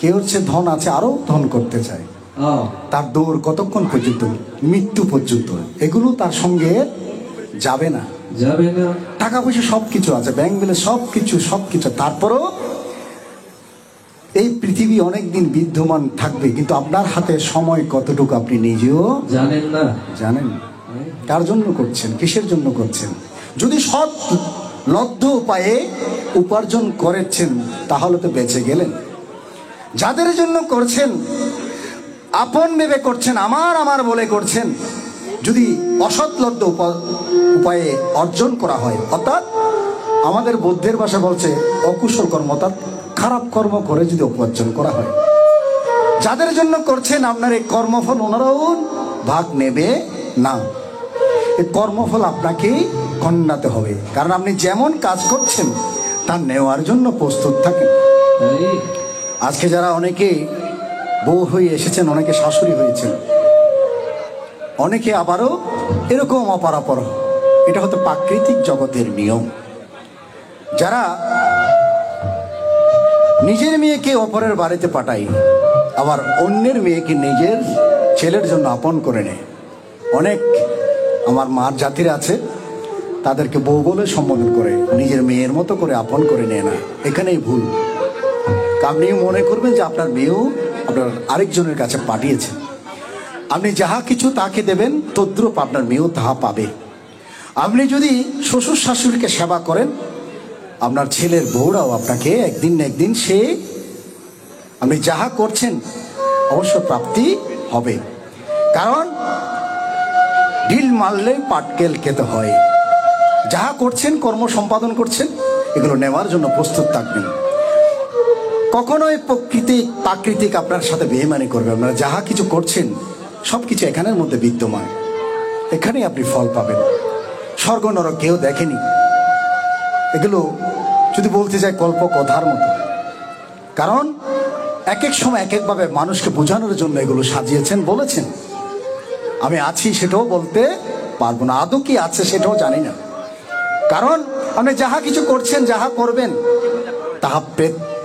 কেউ হচ্ছে ধন আছে, আরো ধন করতে চায়, তার দৌড় কতক্ষণ পর্যন্ত, মৃত্যু পর্যন্ত। এগুলো তার সঙ্গে যাবে না, যাবে না। টাকা পয়সা সবকিছু আছে, ব্যাংক ব্যালেন্স সবকিছু, তারপরও এই পৃথিবী অনেকদিন বিদ্যমান থাকবে, কিন্তু আপনার হাতে সময় কতটুকু আপনি নিজেও জানেন না। জানেন কার জন্য করছেন, কিসের জন্য করছেন? যদি সৎ লব্ধ উপায়ে উপার্জন করেছেন তাহলে তো বেঁচে গেলেন। যাদের জন্য করছেন, আপন ভেবে করছেন, আমার বলে করছেন, যদি অসৎ লব্ধ উপায়ে অর্জন করা হয়, অর্থাৎ আমাদের বৌদ্ধের ভাষা বলছে অকুশল কর্ম, অর্থাৎ খারাপ কর্ম করে যদি উপার্জন করা হয়, যাদের জন্য করছেন আপনার এই কর্মফল ওনারাও ভাগ নেবে না। এই কর্মফল আপনাকেই খণ্ডাতে হবে, কারণ আপনি যেমন কাজ করছেন তা নেওয়ার জন্য প্রস্তুত থাকেন। আজকে যারা অনেকে বউ হয়ে এসেছেন, অনেকে শাশুড়ি হয়েছেন, অনেকে আবারও এরকম অপরাপর, এটা হতো প্রাকৃতিক জগতের নিয়ম। যারা নিজের মেয়েকে অপরের বাড়িতে পাঠায়, আবার অন্যের মেয়েকে নিজের ছেলের জন্য আপন করে নেয়। অনেক আমার মার জাতির আছে, তাদেরকে বউ বলে সম্বোধন করে, নিজের মেয়ের মতো করে আপন করে নেয় না। এখানেই ভুল। আপনিও মনে করবেন যে আপনার মেয়েও আপনার আরেকজনের কাছে পাঠিয়েছে, আপনি যাহা কিছু তাকে দেবেন তদ্রূপ আপনার মেয়েও তাহা পাবে। আপনি যদি শ্বশুর শাশুড়িকে সেবা করেন, আপনার ছেলের বউরাও আপনাকে একদিন না একদিন সে আপনি যাহা করছেন অবশ্য প্রাপ্তি হবে। কারণ ঢিল মারলে পাটকেল খেতে হয়। যাহা করছেন, কর্ম সম্পাদন করছেন, এগুলো নেওয়ার জন্য প্রস্তুত থাকবেন। কখনোই প্রাকৃতিক আপনার সাথে বেইমানি করবে। আপনারা যাহা কিছু করছেন সবকিছু এখানের মধ্যে বিদ্যমান, এখানেই আপনি ফল পাবেন। স্বর্গ নরক কেউ দেখেনি, এগুলো যদি বলতে যায় কল্প কথার মতো। কারণ এক এক সময় এক একভাবে মানুষকে বোঝানোর জন্য এগুলো সাজিয়েছেন, বলেছেন। আমি আছি সেটাও বলতে পারবো না, আদৌ কি আছে সেটাও জানি না। কারণ আপনি যাহা কিছু করছেন, যাহা করবেন, তাহা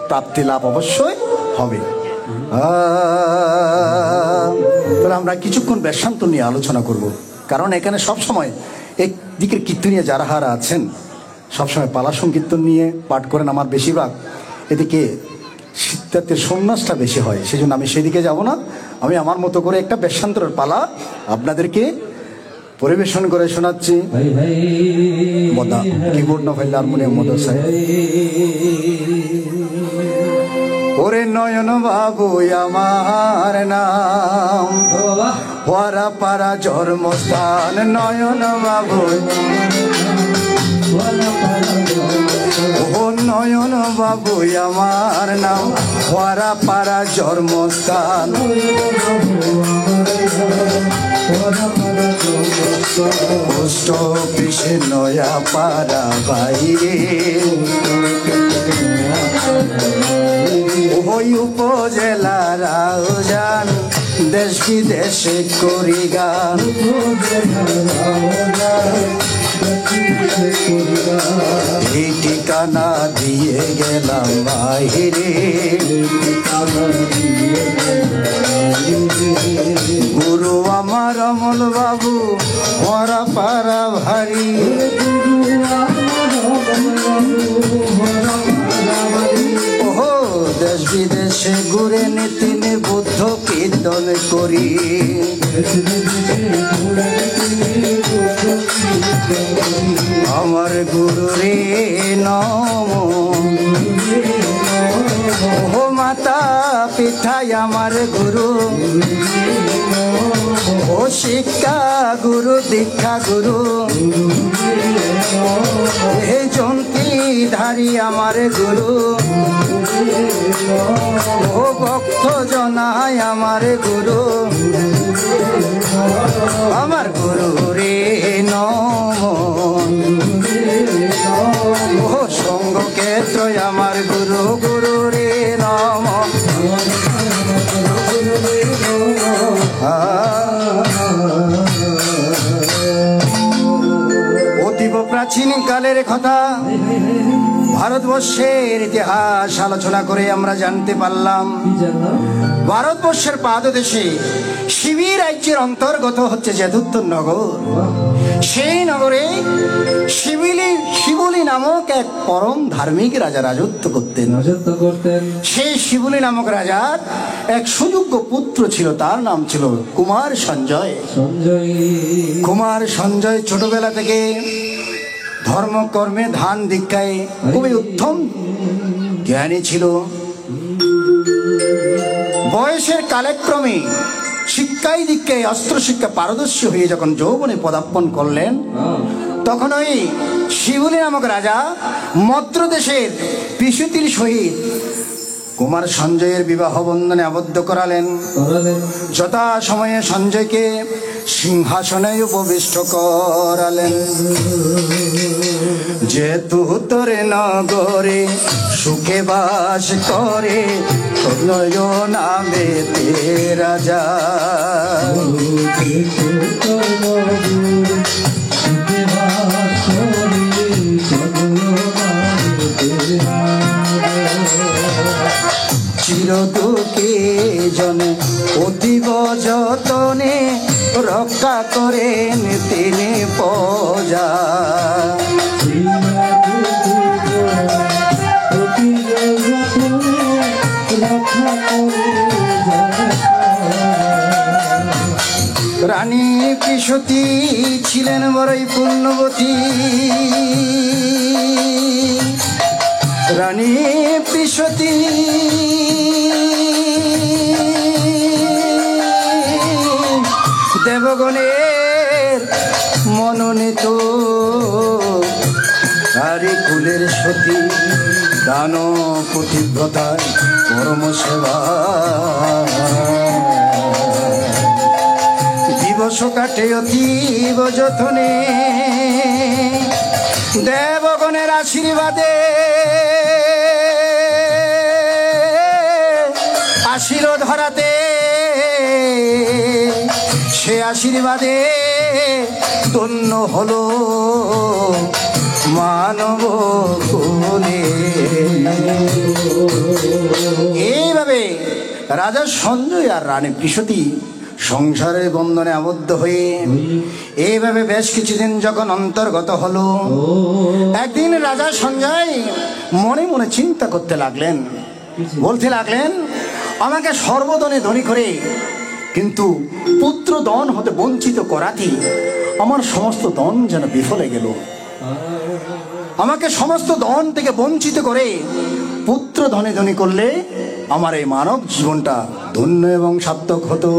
প্রাপ্তি লাভ অবশ্যই হবে। তাহলে আমরা কিছুক্ষণ বেশান্ত নিয়ে আলোচনা করব। কারণ এখানে সবসময় একদিকের কীর্তনীয় যারা হারা আছেন সবসময় পালা সংকীর্তন নিয়ে পাঠ করেন। আমার বেশিরভাগ এদিকে শীতার্থের সন্ন্যাসটা বেশি হয়, সেই জন্য আমি সেদিকে যাব না। আমি আমার মতো করে একটা বেশান্তরের পালা আপনাদেরকে পরিবেশন করে শোনাচ্ছি। মদা কিবোর্ড না ফাইলে হারমোনিয়াম মদা সাহেব। ওরে নয়ন বাবু আমার নাম, ওরা পাড়া জন্মস্থান। নয়ন বাবু, ও নয়ন বাবু আমার নাম, ওরা পাড়া জন্মস্থান। পোস্ট অফিসে নয়া পাড়া বাইরে, ওই উপজেলার আয়োজন, দেশ বিদেশে করি গান। এই ঠিকানা দিয়ে গেলাম বাহিরে, ভারী। ওহো দেশ বিদেশে ঘুরে নিতিন বুদ্ধ কীর্তন করি। আমার গুরু রে নম। ওহো মাতা পিতাই আমার গুরু। ও শিক্ষা গুরু দীক্ষা গুরু। হে জন্তি ধারী আমার গুরু। ও ভক্ত জনায় আমার গুরু। আমার গুরু রে নম। ও সঙ্গ ক্ষেত্র আমার গুরু গুরু রে নম। অতীব প্রাচীন কালের কথা ভারতবর্ষের ইতিহাস আলোচনা করে আমরা জানতে পারলাম ভারতবর্ষের পাদদেশে শিবি রাজ্যের অন্তর্গত হচ্ছে যেতুত্তর নগর। সেই নগরে শিবুলি নামক এক পরম ধার্মিক রাজা রাজত্ব করতেন। সেই শিবুলি নামক রাজার এক সুযোগ্য পুত্র ছিল, তার নাম ছিল কুমার সঞ্জয়। কুমার সঞ্জয় ছোটবেলা থেকে ধর্মকর্মে ধান দীক্ষায় খুবই উত্তম জ্ঞানী ছিল। বয়সের কালক্রমে শিক্ষায় দীক্ষায় অস্ত্র শিক্ষা পারদর্শী হয়ে যখন যৌবনে পদার্পণ করলেন, তখন ওই শিবুলি নামক রাজা মদ্রদেশের পিসুতির সহিত কুমার সঞ্জয়ের বিবাহ বন্ধনে আবদ্ধ করালেন। যথা সময়ে সঞ্জয়কে সিংহাসনে উপবিষ্ট করালেন। যেতুত্তরে নগরে সুখে বাস করে তনয় নামে তে রাজা। চিরদুঃখী জনে অতীব যতনে রক্ষা করেন তিনি প্রজা। রানী পিসতী ছিলেন বড়ই পুণ্যবতী। রানী পিসতী দেবগণের মনোনীত আরে কুলের সতী দান পতিব্রতায় পরম সেবা। দিবস কাটে অতীব যতনে দেবগণের আশীর্বাদে। আসিল ধরাতে সে আশীর্বাদে ধন্য হলো মানব কুলে। এইভাবে রাজা সঞ্জয় আর রানী পিসতী সংসারের বন্ধনে আবদ্ধ হয়ে এইভাবে বেশ কিছুদিন যখন অন্তর্গত হলো, একদিন রাজা সঞ্জয় মনে মনে চিন্তা করতে লাগলেন, বলতে লাগলেন আমাকে সর্বধনে ধনী করে কিন্তু পুত্র ধন হতে বঞ্চিত করাতে আমার সমস্ত ধন যেন বিফলে গেল। আমাকে সমস্ত ধন থেকে বঞ্চিত করে পুত্র ধনে ধনী করলে আমার এই মানব জীবনটা ধন্য এবং সার্থক হতো।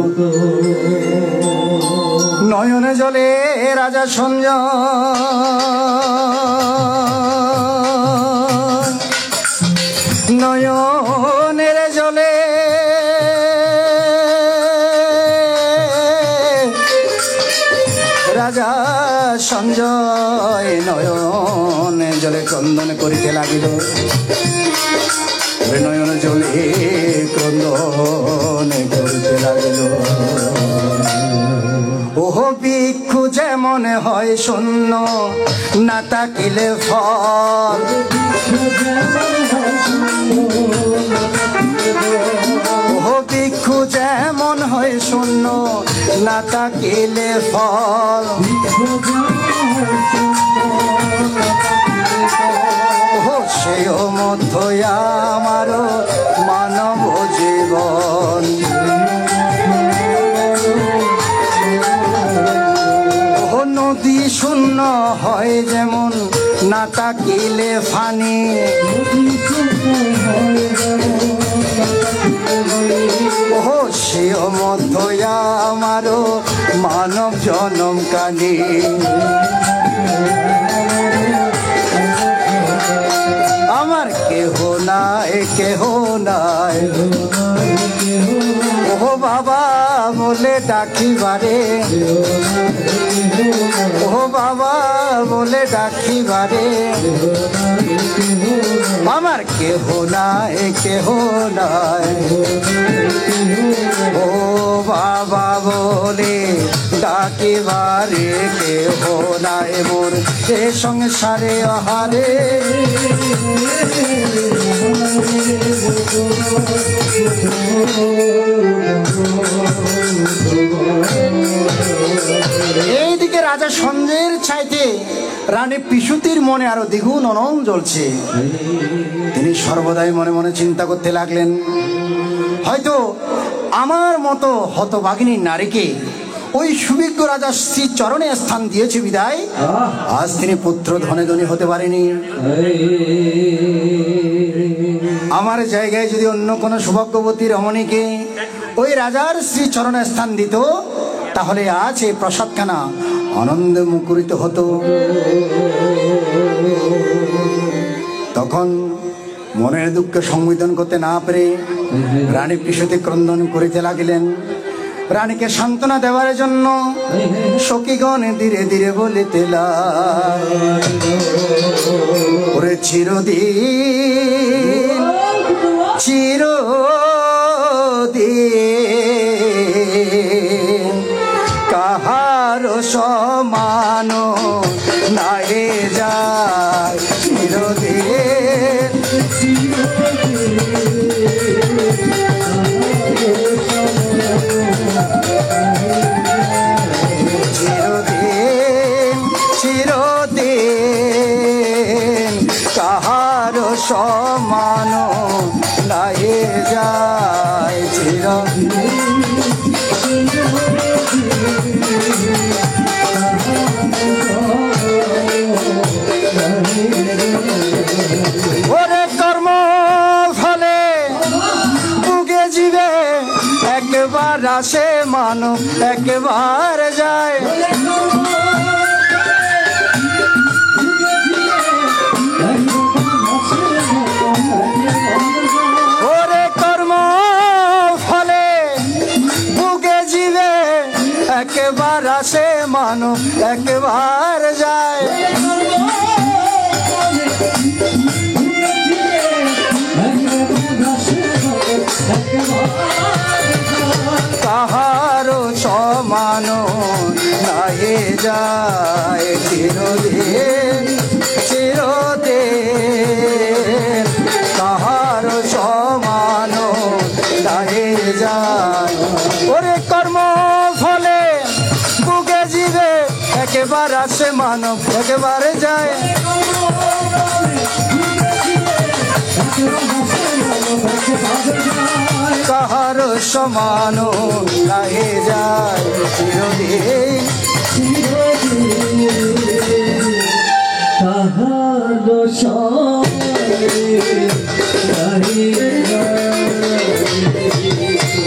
নয়নে জলে রাজা সঞ্জয় নয়নের জলে রাজা সঞ্জয় নয়নে জলে ক্রন্দন করিতে লাগিল। নয়ন জলে ক্রন্দন করিতে লাগিল। ওহ ভিক্ষু যেমন হয় শূন্য না থাকিলে ফল, ওহ ভিক্ষু যেমন হয় শূন্য না থাকিলে ফল, সেও মধ্যই আমার মানব জীবন। ও নদী শূন্য হয় যেমন না থাকিলে ফানি, ও সেও মধ্যই আমার মানব জনম কানি। আমার কেহ নাই কেহ নাই, ও বাবা বলে ডাকিবারে, ও বাবা বলে ডাকিবারে, আমার কেহ নাই কেহ নাই, ও বাবা বলে ডাকিবারে কেহ নাই মোর এ সংসারে আহারে। এইদিকে রাজা সঞ্জয়ের চাইতে রানী পিশুতির মনে আরো দ্বিগুণ অনল জ্বলছে। তিনি সর্বদাই মনে মনে চিন্তা করতে লাগলেন, হয়তো আমার মতো হতভাগিনী নারীকে ওই সুবিজ্ঞ রাজা শ্রী চরণে স্থান দিয়েছে বিদায় আজ তিনি পুত্র ধনে ধনী হতে পারেনি। আমার জায়গায় যদি অন্য কোনো সৌভাগ্যবতী রমণীকে ওই রাজার শ্রী চরণে স্থান দিত তাহলে আজ এই প্রসাদখানা আনন্দে মুখরিত হতো। তখন মনের দুঃখে সংবেদন করতে না পেরে রানী পিশুতি ক্রন্দন করিতে লাগিলেন। রানীকে সান্ত্বনা দেওয়ার জন্য সখীগণ ধীরে ধীরে বলিতে ওরে চিরদিন চিরদিন কাহার সমান নাহি যায়, চিরদিন চিরদিন চিরদিন কাহার সমান নাহি যায়, ওরে কর্ম ফলে বুকে জীবে একবার আসে মানব একবার যায়, ওরে কর্ম ফলে বুকে জীবে একবার আসে মানব একবার যায়, কাহার সমান নাহি যায়, চিরদিন চিরদিন কাহার সমান নাহি যায়, ওরে কর্ম ফলে বুকে জীবে একবার আসে মানব একবারে যায়, কাহার সমান নাহি যায়, চিরদিন কাহার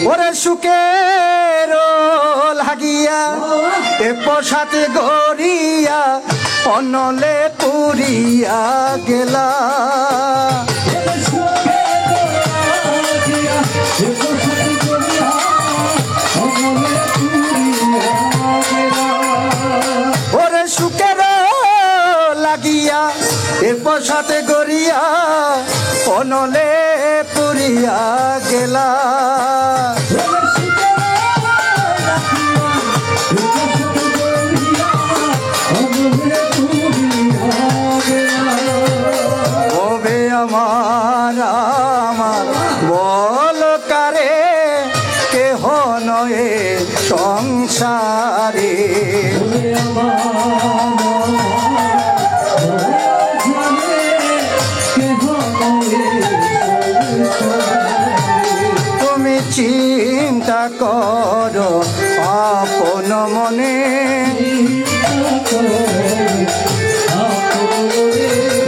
ওরে সুখের লাগিয়া এ প্রসাদ গড়িয়া অনলে পুরিয়া গেলা, ওরে সুখের লাগিয়া এ প্রসাদ গড়িয়া অনলে পুরিয়া গেলা, ওবে আমার আমার বল কারে কেহ নয়ে সংসারে। তুমি চিন্তা করো আপন মনে,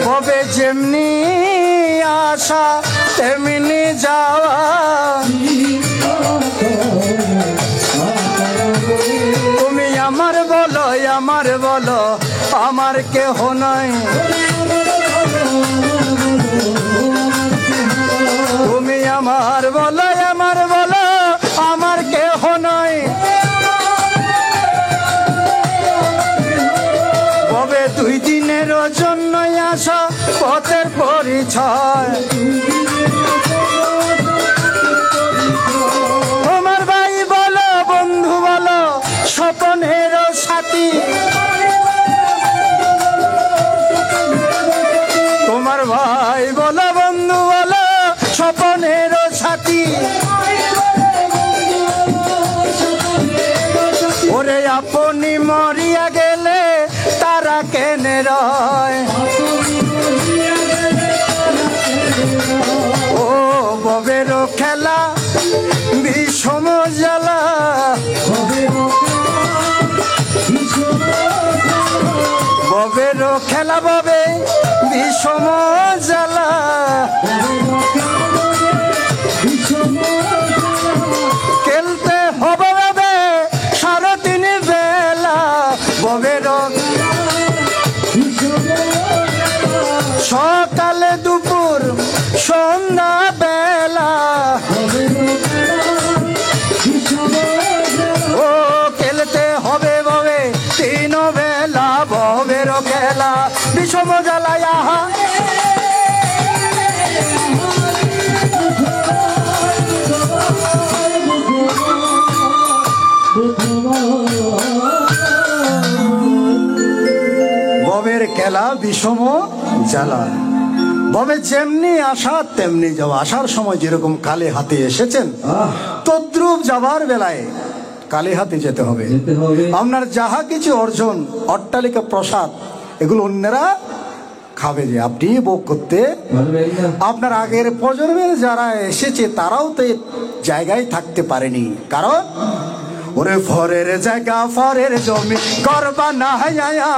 ববে যেমনি আশা তেমনি যাওয়া। তুমি আমার বলো আমার বলো আমার কেহ নাই। তুমি আমার বলো আমার কেহ নাই। ববে 2 দিনের জন্য আসা পথের পরিচয়। তোমার ভাই বলো বন্ধু বলো স্বপনের সাথী। তোমার ভাই বলো বন্ধু বলো স্বপনের সাথী। ওরে আপনি মরিয়া গেলে তারা কেনে রয়। ও ববের খেলা বিষম জ্বালা, ববের খেলা ববে বিষম জ্বালা। খেলতে হবে ববে 3:30 বেলা। ববের সকালে দুপুর সন্ধ্যা বেলা। ও খেলতে হবে ববে 3 বেলা। ববের খেলা বিষম জ্বালায় আহা। ববের খেলা বিষম জ্বালা। ববে যেমনি আসা তেমনি যাওয়া। আসার সময় যেরকম কালে হাতে এসেছেন তদ্রূপ যাবার বেলায় কালে হাতে যেতে হবে। আপনার যাহা কিছু অর্জন অট্টালিকা প্রসাদ এগুলো অন্যরা খাবে যে আপনি ভোগ করতে। আপনার আগের প্রজন্মের যারা এসেছে তারাও তো জায়গায় থাকতে পারেনি। কারণ ওরে ফরের জায়গা ফরের জমি করবা না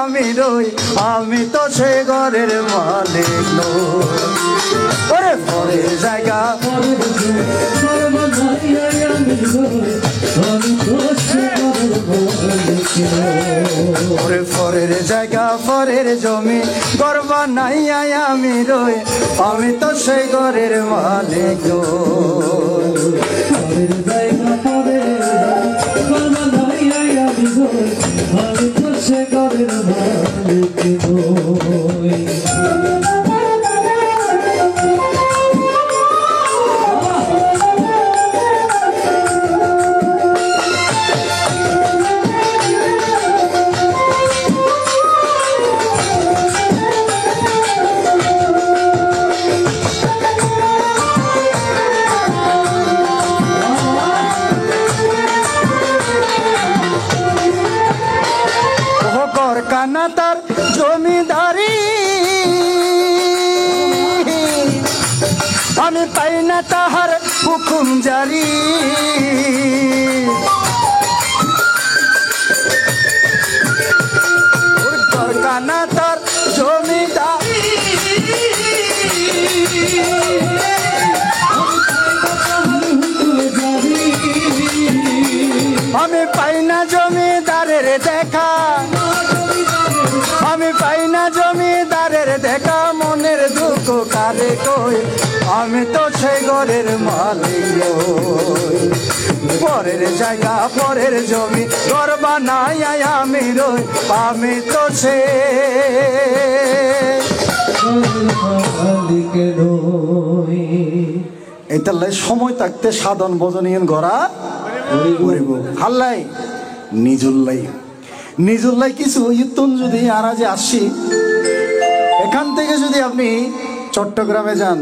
আমি রই, আমি তো সে ঘরের মালিক নই। ওরে ফরের জায়গা ওরে ফরের জায়গা ফরের জমি করবা নাই আমি রই, আমি তো সে ঘরের মালিক কানা তার জমিদারি, আমি পাই না তাহার হুকুম জারি। কানা তার জমিদারি, আমি পাই না জমিদারের দেখা, আমি পাই না জমিদারের দেখা। মনের দুঃখ কারে কই, আমি তো সেই ঘরের মালিক। পরের জায়গা পরের জমি ঘর বানাই আমি রই, আমি তো সে এটা সময় থাকতে সাধন ভজনীয় গড়া হাল্লাই নিজুল্লাই নিজুল্লাই কিছু ইতুন যদি আরাজে আসি, এখান থেকে যদি আপনি চট্টগ্রামে যান,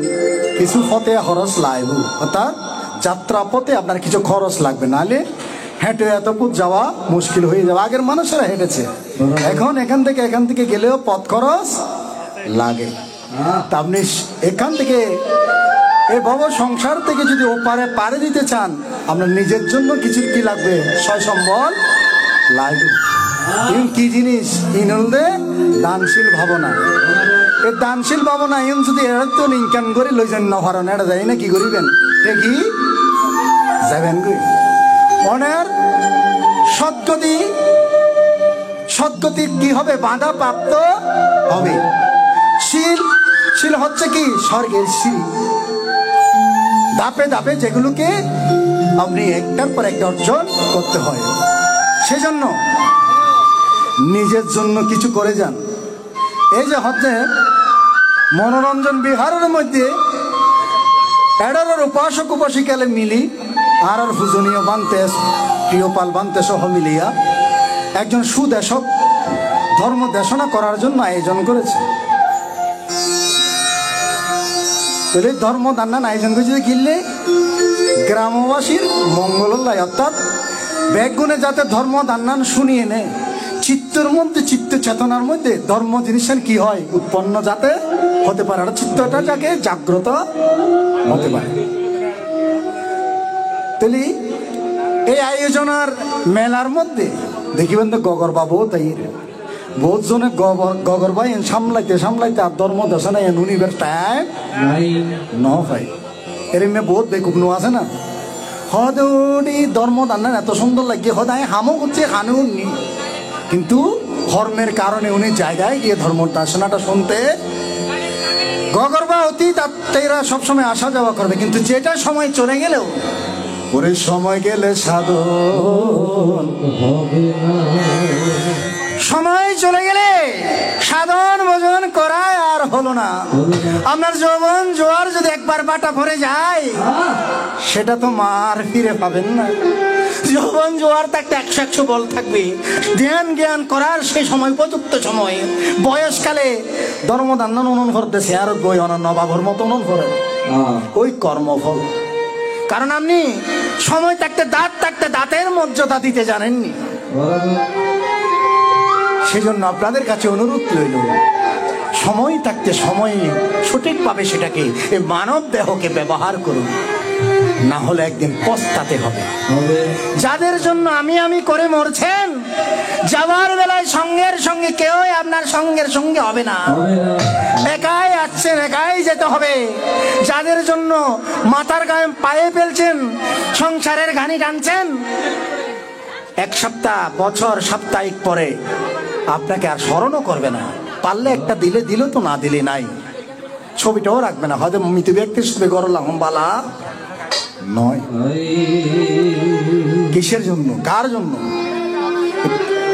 কিছু পথে খরচ লাগবে, অর্থাৎ যাত্রা পথে আপনার কিছু খরচ লাগবে, নাহলে হেঁটে এতপুর যাওয়া মুশকিল হয়ে যাবে। আগের মানুষেরা হেঁটেছে, এখন এখান থেকে গেলেও পথ খরচ লাগে। তা আপনি এখান থেকে এই ভব সংসার থেকে যদি ওপারে পারে দিতে চান, আপনার নিজের জন্য কিছু কি লাগবে? সয় সম্বল লাগবে। কি জিনিস? ইনলদে দানশীল ভাবনা। এই দানশীল ভাবনা ইন যদি এত ইনকাম করে লই যান নহরণ এটা যাই না, কি করিবেন? কি যাবেন গই মনের সদ্গতি কি হবে? বাধা প্রাপ্ত হবে। শিল হচ্ছে কি? স্বর্গের শিল। ধাপে ধাপে যেগুলোকে আপনি একটার পর একটা অর্জন করতে হয়, সেজন্য নিজের জন্য কিছু করে যান। এই যে হচ্ছে মনোরঞ্জন বিহারের মধ্যে এডারের উপাসক উপাসিকালে মিলি আর পূজনীয় বান্তেশ প্রিয়পাল বান্তে সহ মিলিয়া একজন সুদেশক ধর্ম দেশনা করার জন্য আয়োজন করেছে। ধর্ম দান্নান আয়োজন করেছে কিনলে গ্রামবাসীর মঙ্গল লাই, অর্থাৎ ব্যাগুনে যাতে ধর্ম দান্নান শুনিয়ে নেয়, চিত্তের মধ্যে চিত্ত চেতনার মধ্যে ধর্ম জিনিসের কি হয় উৎপন্ন যাতে হতে পারে, আর চিত্তটা যাকে জাগ্রত হতে পারে। তাহলে এই আয়োজনের মেলার মধ্যে দেখিবেন তো গগর বাবু তাই বহুত জনে গগর ভাই সামলাইতে আর ধর্ম দেশনা নুনিবের টাইম ন ভাই এরমে বহুত বেকুব নো আছে না। হদি ধর্ম দান্নান এত সুন্দর লাগে, হদায় হামও করছে হানুন নি, কিন্তু ধর্মের কারণে উনি জায়গায় গিয়ে ধর্ম দার্শনাটা শুনতে গগরবা অতীত আত্মীয়রা সবসময় আসা যাওয়া করবে, কিন্তু যেটা সময় চলে গেলেও ওরে সময় গেলে সাধন হবে না। সময় চলে গেলে সাধন ভোজন করা আর হলো না। আপনার যৌবন জোয়ার যদি একবার বাটা ভরে যায়, সেটা তো মার ফিরে পাবেন না। যৌবন জোয়ার থাকতে 100 বল থাকবে, ধ্যান জ্ঞান করার সেই সময় উপযুক্ত সময়। বয়সকালে ধর্মদান্নন অনুন করতেছে আর বই অনন্য বাবর মতো অনুন করে ওই কর্মফল। কারণ আপনি সময় থাকতে দাঁতের মর্যাদা দিতে জানেননি। সেজন্য আপনাদের কাছে অনুরোধ রইল, সময় থাকতে সময় সঠিকভাবে সেটাকে এই মানব দেহকে ব্যবহার করুন, না হলে একদিন পস্তাতে হবে। যাদের জন্য আমি করে মরছেন, যাওয়ার বেলায় সঙ্গের সঙ্গে কেউ আপনার সঙ্গের সঙ্গে হবে না, একাই আসছেন, একাই যেতে হবে। যাদের জন্য মাথার গায়ে পায়ে ফেলছেন, সংসারের ঘানি টানছেন, এক সপ্তাহ বছর সাপ্তাহিক পরে আপনাকে আর স্মরণও করবে না। পারলে একটা দিলে দিল, তো না দিলে নাই, ছবিটাও রাখবে না। হয়তো মৃত ব্যক্তির সাথে গরলাম বালা নয়। কিসের জন্য? কার জন্য?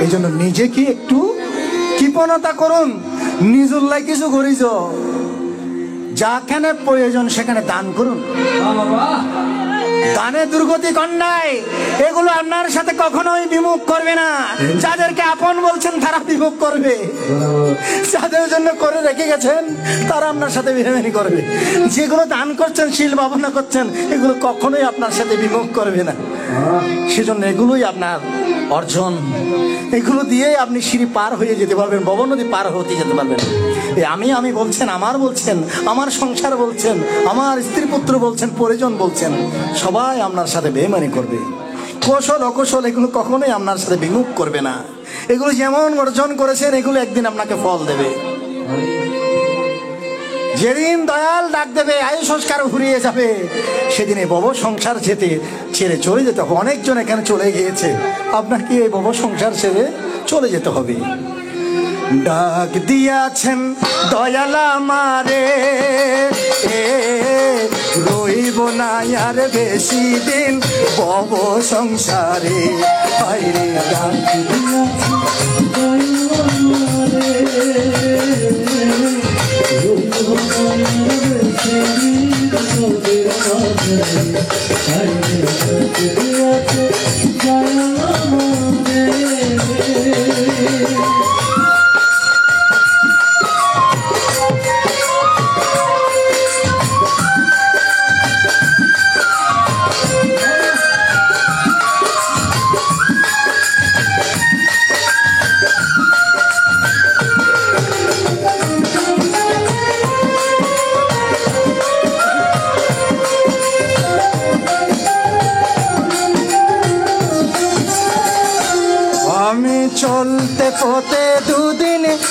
এই জন্য নিজেকে একটু কৃপণতা করুন, নিজুল্লাই কিছু করিস, যাখানে প্রয়োজন সেখানে দান করুন। দানে দুর্গতি কন্যায় এগুলো আপনার সাথে কখনোই বিমুখ করবে না। যাদেরকে আপন বলছেন তারা বিমুখ করবে, যাদের জন্য করে রেখে গেছেন তারা আপনার সাথে বিরামানি করবে। যেগুলো দান করছেন, শীল ভাবনা করছেন, এগুলো কখনোই আপনার সাথে বিমুখ করবে না। সেজন্য এগুলোই আপনার অর্জন, এগুলো দিয়েই আপনি সিঁড়ি পার হয়ে যেতে পারবেন, ভব নদী পার হতে যেতে পারবেন। আমি বলছেন, আমার বলছেন, আমার সংসার বলছেন, আমার স্ত্রী পুত্র বলছেন, পরিজন বলছেন, সবাই আপনার সাথে বেইমানি করবে। কৌশল অকৌশল এগুলো কখনোই আপনার সাথে বিমুখ করবে না। এগুলো যেমন অর্জন করেছেন, এগুলো একদিন আপনাকে ফল দেবে। যেদিন দয়াল ডাক দেবে, আয়ু সংস্কার ফুরিয়ে যাবে, সেদিন এই ভব সংসার ছেড়ে চলে যেতে হবে। অনেকজন এখানে চলে গিয়েছে, আপনাকে এই ভব সংসার ছেড়ে চলে যেতে হবে। ডাক দিয়াছেন দয়াল আমারে, রইব না আর বেশি দিন ভব সংসারে। বাইরে ডাক দিয়াছেন দয়াল আমারে, রইব না আর বেশি দিন ভব সংসারে। বাইরে ডাক দিয়াছেন দয়াল আমারে।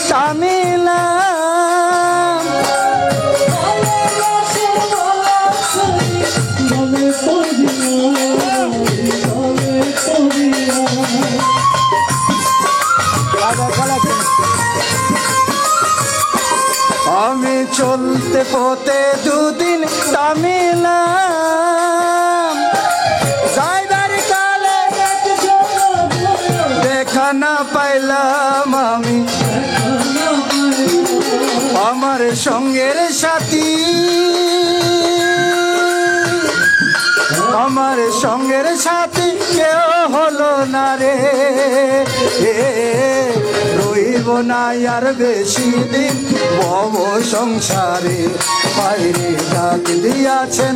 টানিলাম, আমি চলতে পথে দুদিন থামিলাম, যাইবার কালে দেখা না পাইলাম আমি আমার সঙ্গের সাথী, আমার সঙ্গের সাথী কেউ হলো না রে, রইব না আর বেশি দিন ভব সংসারে, বাইরে ডাক দিয়াছেন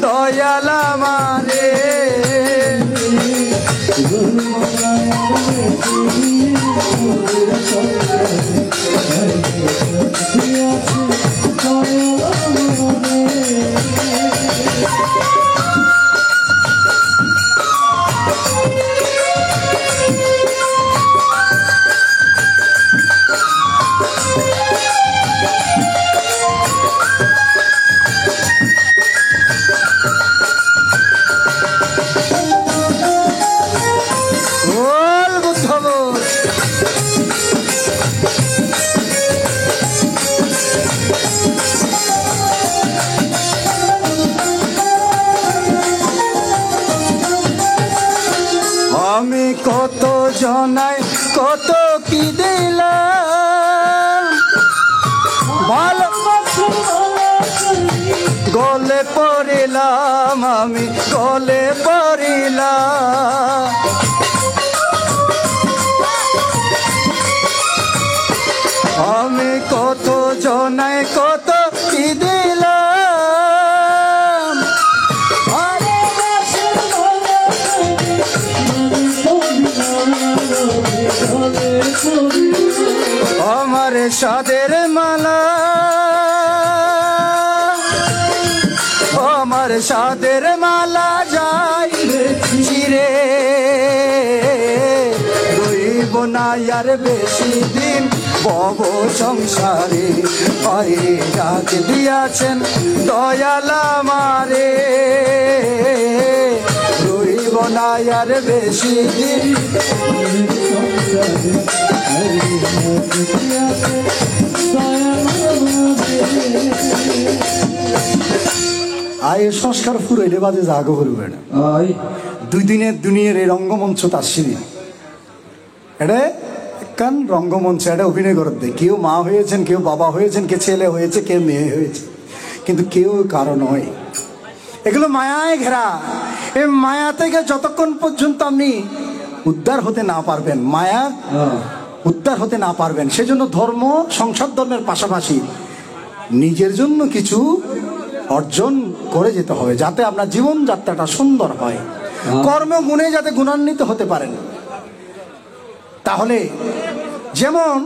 দয়াল আমারে, আমি কত জনাই কত কি দিলাম, ভালো গলে পড়িলাম, আমি গলে পড়িলাম, আমি কত জনাই কত কি দিলাম, আমার সাদের মালা, আমার সাদের মালা যাই চিরে, রইব না আর বেশি দিন ভব সংসারে, পায়ে ডাক দিয়াছেন দয়াল আমারে, রইব না আর বেশি দিন আয় সংস্কার ফুরাইলে বাদে জাগো করবে না, দুই দিনের দুনিয়ার এই রঙ্গমঞ্চ তার সিঁড়ি, এটা কান রঙ্গমঞ্চ, এটা অভিনয় করে দেয়, কেউ মা হয়েছেন, কেউ বাবা হয়েছেন, কে ছেলে হয়েছে, কেউ মেয়ে হয়েছে, কিন্তু কেউ কারো নয়, এগুলো মায়ায় ঘেরা। এই মায়া থেকে যতক্ষণ পর্যন্ত আপনি উদ্ধার হতে না পারবেন, মায়া উদ্ধার হতে না পারবেন, সেজন্য ধর্ম সংসার ধর্মের পাশাপাশি নিজের জন্য কিছু অর্জন করে যেতে হবে, যাতে আপনার জীবনযাত্রাটা সুন্দর হয়, কর্মগুণে যাতে গুণান্বিত হতে পারেন। তাহলে যেমন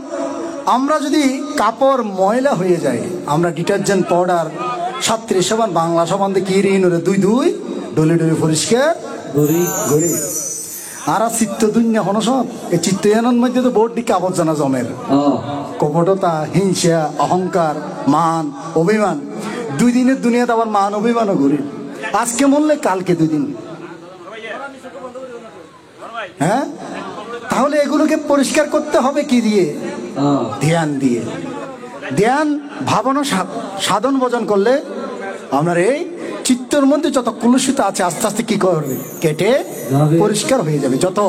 আমরা যদি কাপড় ময়লা হয়ে যায়, আমরা ডিটারজেন্ট পাউডার 37 সাবান বাংলা সাবান দিয়ে কি ঋণ দুই দুই ডলে ডলে পরিষ্কার করি, আর চিত্ত দুনিয়া হন সব এই চিত্তয়ানের মধ্যে তো বোর্ড দিকে আবর্জনা জমের, কপটতা, হিংসা, অহংকার, মান, অভিমান, দুই দিনের দুনিয়াতে আবার মান অভিমানও করি, আজকে মরলে কালকে দুই দিন, হ্যাঁ। তাহলে এগুলোকে পরিষ্কার করতে হবে কি দিয়ে? ধ্যান দিয়ে। ধ্যান ভাবনা সাধন ভজন করলে আপনার এই চিত্তের মধ্যে যত কলুষিত আছে আস্তে আস্তে কি করবে, কেটে পরিষ্কার হয়ে যাবে। যত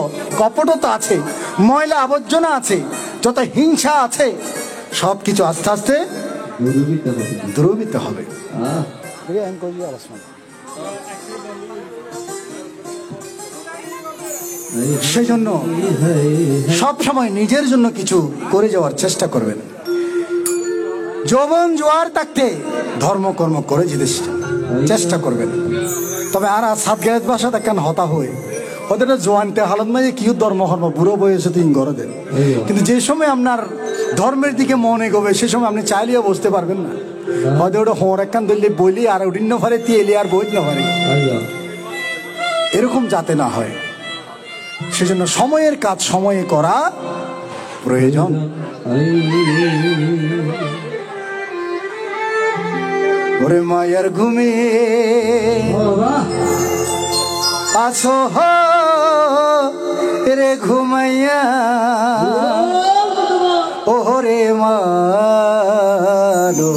কপটতা আছে, ময়লা আবর্জনা আছে, যত হিংসা আছে, সব কিছু আস্তে আস্তে দূরীভূত হবে। সেই জন্য সব সময় নিজের জন্য কিছু করে যাওয়ার চেষ্টা করবেন। যৌবন জোয়ার থাকতে ধর্মকর্ম করে যেতে চেষ্টা করবেন। তবে আর সাত গায়ের বাসা দেখেন হতা হয়ে ওদের জোয়ানতে হালত মাঝে কি ধর্ম কর্ম বুড়ো বয়সে তিন ঘরে দেন, কিন্তু যে সময় আপনার ধর্মের দিকে মন এগোবে সে সময় আপনি চাইলেও বসতে পারবেন না। হয়তো ওটা হোঁড় একখান ধরলে বলি আর উঠিন্ন ফারে তিয়েলি আর বই না পারে, এরকম যাতে না হয় সেজন্য সময়ের কাজ সময়ে করা প্রয়োজন। ওরে মায়ার ঘুমে আছো রে ঘুমাইয়া ওরে মালো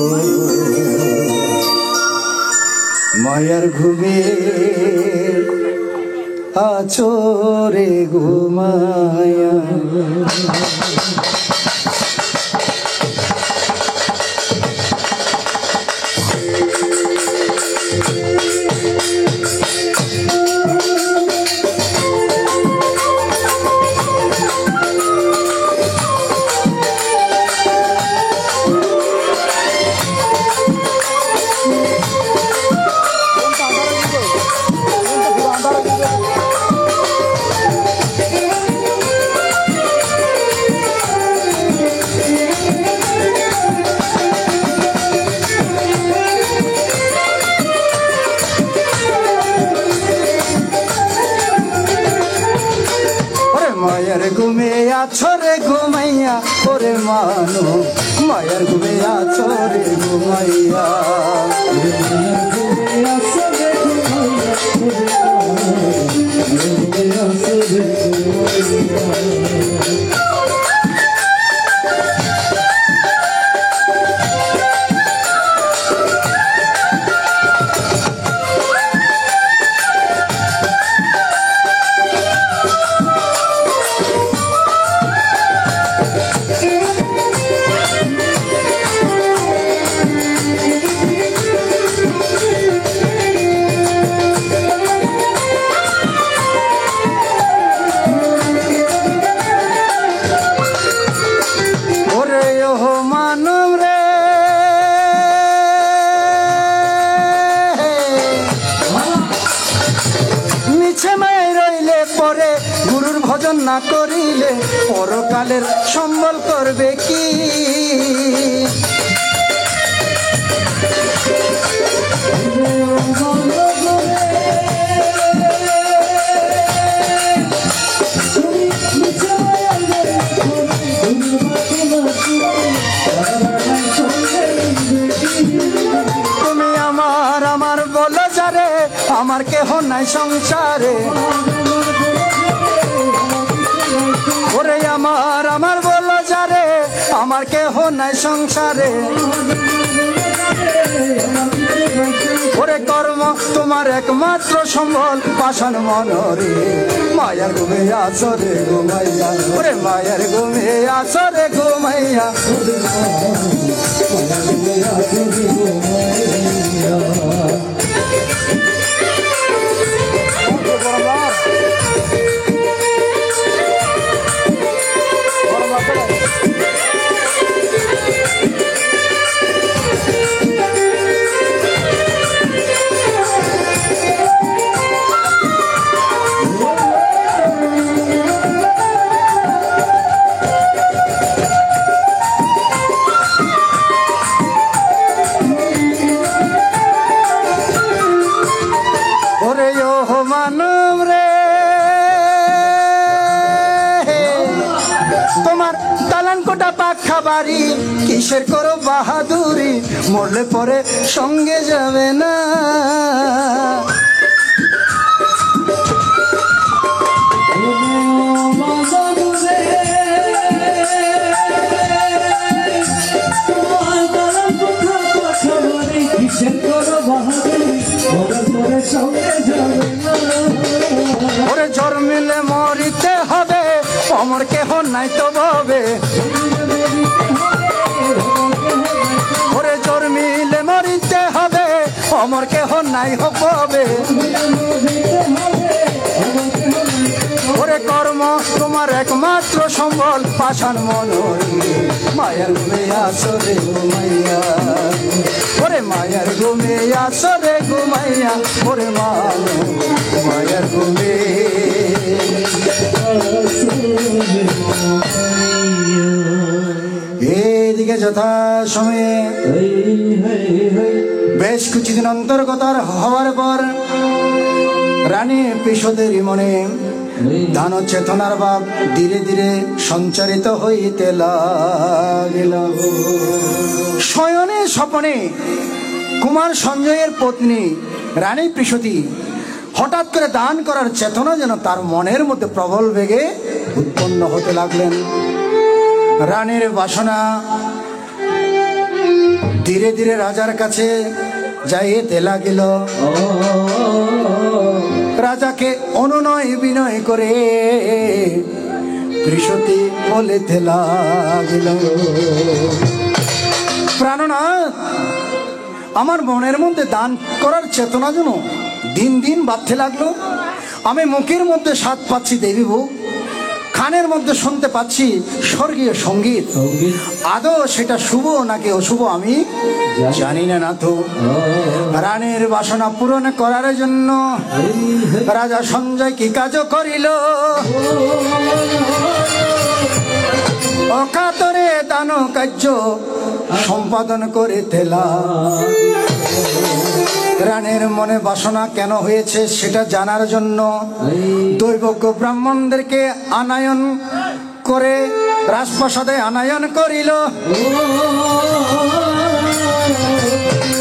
মায়ার ঘুমে আছো রে ঘুমাইয়া। মায়ার ঘুমে আছো রে ঘুমাইয়া ওরে মানো মায়ার ঘুমে আছো রে ঘুমাইয়া। গুরুর ভজন না করিলে পরকালের সম্বল করবে কি? তুমি আমার আমার বলো যারে আমার কেহ নাই সংসারে। ওরে আমার আমার বলো যারে আমার কেহ নাই সংসারে। ওরে কর্ম তোমার একমাত্র সম্বল পাষাণ মনরে মায়ার ঘুমে আছো রে ঘুমাইয়া ওরে মায়ার ঘুমে আছো রে ঘুমাইয়া। তোমার দালান কোটা পাখা বাড়ি কিসের করো বাহাদুরি মরলে পরে সঙ্গে যাবে না। ওরে জন্মিলে মরিতে হবে অমর কেহ নাই তো ভাবে। ওরে জন্মিলে মরিতে হবে অমর কেহ নাই হবে। ওরে কর্ম তোমার একমাত্র সম্বল পাষাণ মনরে মায়ার ঘুমে আছো রে ঘুমাইয়া ওরে মায়ার ঘুমে আছো রে ঘুমাইয়া ওরে মানো মায়ার ঘুমে। এইদিকে যথা সময়ে বেশ কিছুদিন অন্তর্গত হওয়ার পর রানী পিসদের মনে দান চেতনার ভাব ধীরে ধীরে সঞ্চারিত হইতে লাগিল। শয়নে স্বপনে কুমার সঞ্জয়ের পত্নী রানী পৃষতী হঠাৎ করে দান করার চেতনা যেন তার মনের মধ্যে প্রবল বেগে উৎপন্ন হতে লাগলেন। রানীর বাসনা ধীরে ধীরে রাজার কাছে যাইতে লাগিল। রাজাকে অনুনয় বিনয় করে পৃষতী বলিতে লাগিল, প্রাণনাথ, আমার মনের মধ্যে দান করার চেতনা যেন দিন দিন বাড়তে লাগলো। আমি মুখের মধ্যে স্বাদ পাচ্ছি দেবী ভোগ, কানের মধ্যে শুনতে পাচ্ছি স্বর্গীয় সঙ্গীত। আদৌ সেটা শুভ নাকি অশুভ আমি জানি না নাথ। রানীর বাসনা পূরণ করার জন্য রাজা সঞ্জয় কি কাজ করিল, অকাতরে দান কার্য সম্পাদন করিতে লাগিল। রানীর মনে বাসনা কেন হয়েছে সেটা জানার জন্য দৈবজ্ঞ ব্রাহ্মণদেরকে আনায়ন করে রাজপ্রাসাদে আনায়ন করিল।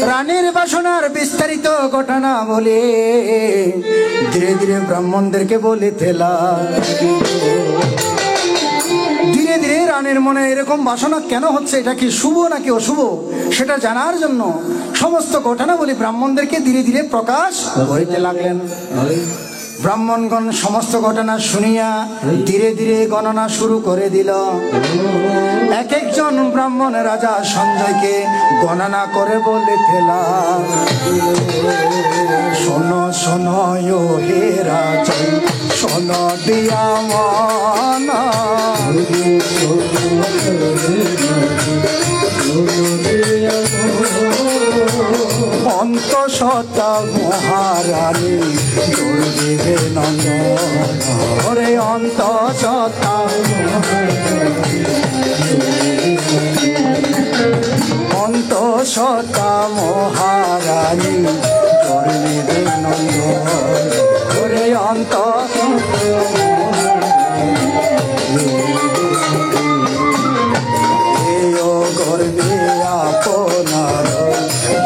রানীর বাসনার বিস্তারিত ঘটনা বলে ধীরে ধীরে ব্রাহ্মণদেরকে বলিতে লাগিল। ধীরে ধীরে রানীর মনে এরকম বাসনা কেন হচ্ছে, এটা কি শুভ নাকি অশুভ সেটা জানার জন্য সমস্ত ঘটনা বলি ব্রাহ্মণদেরকে ধীরে ধীরে প্রকাশ করিতে লাগলেন। ব্রাহ্মণগণ সমস্ত ঘটনা শুনিয়া ধীরে ধীরে গণনা শুরু করে দিল। এক একজন ব্রাহ্মণ রাজা সঞ্জয়কে গণনা করে বলিতে লাগিল, শোনো শোনো হে রাজা, শোনো দিয়া মনা, অন্তঃসত্ত্বা মহারানী দুর্গিবে নন্দন, ওরে অন্তঃসত্ত্বা অন্তঃসত্ত্বা মহারানী দুর্গিবে নন্দন, ওরে গর্বে আপনার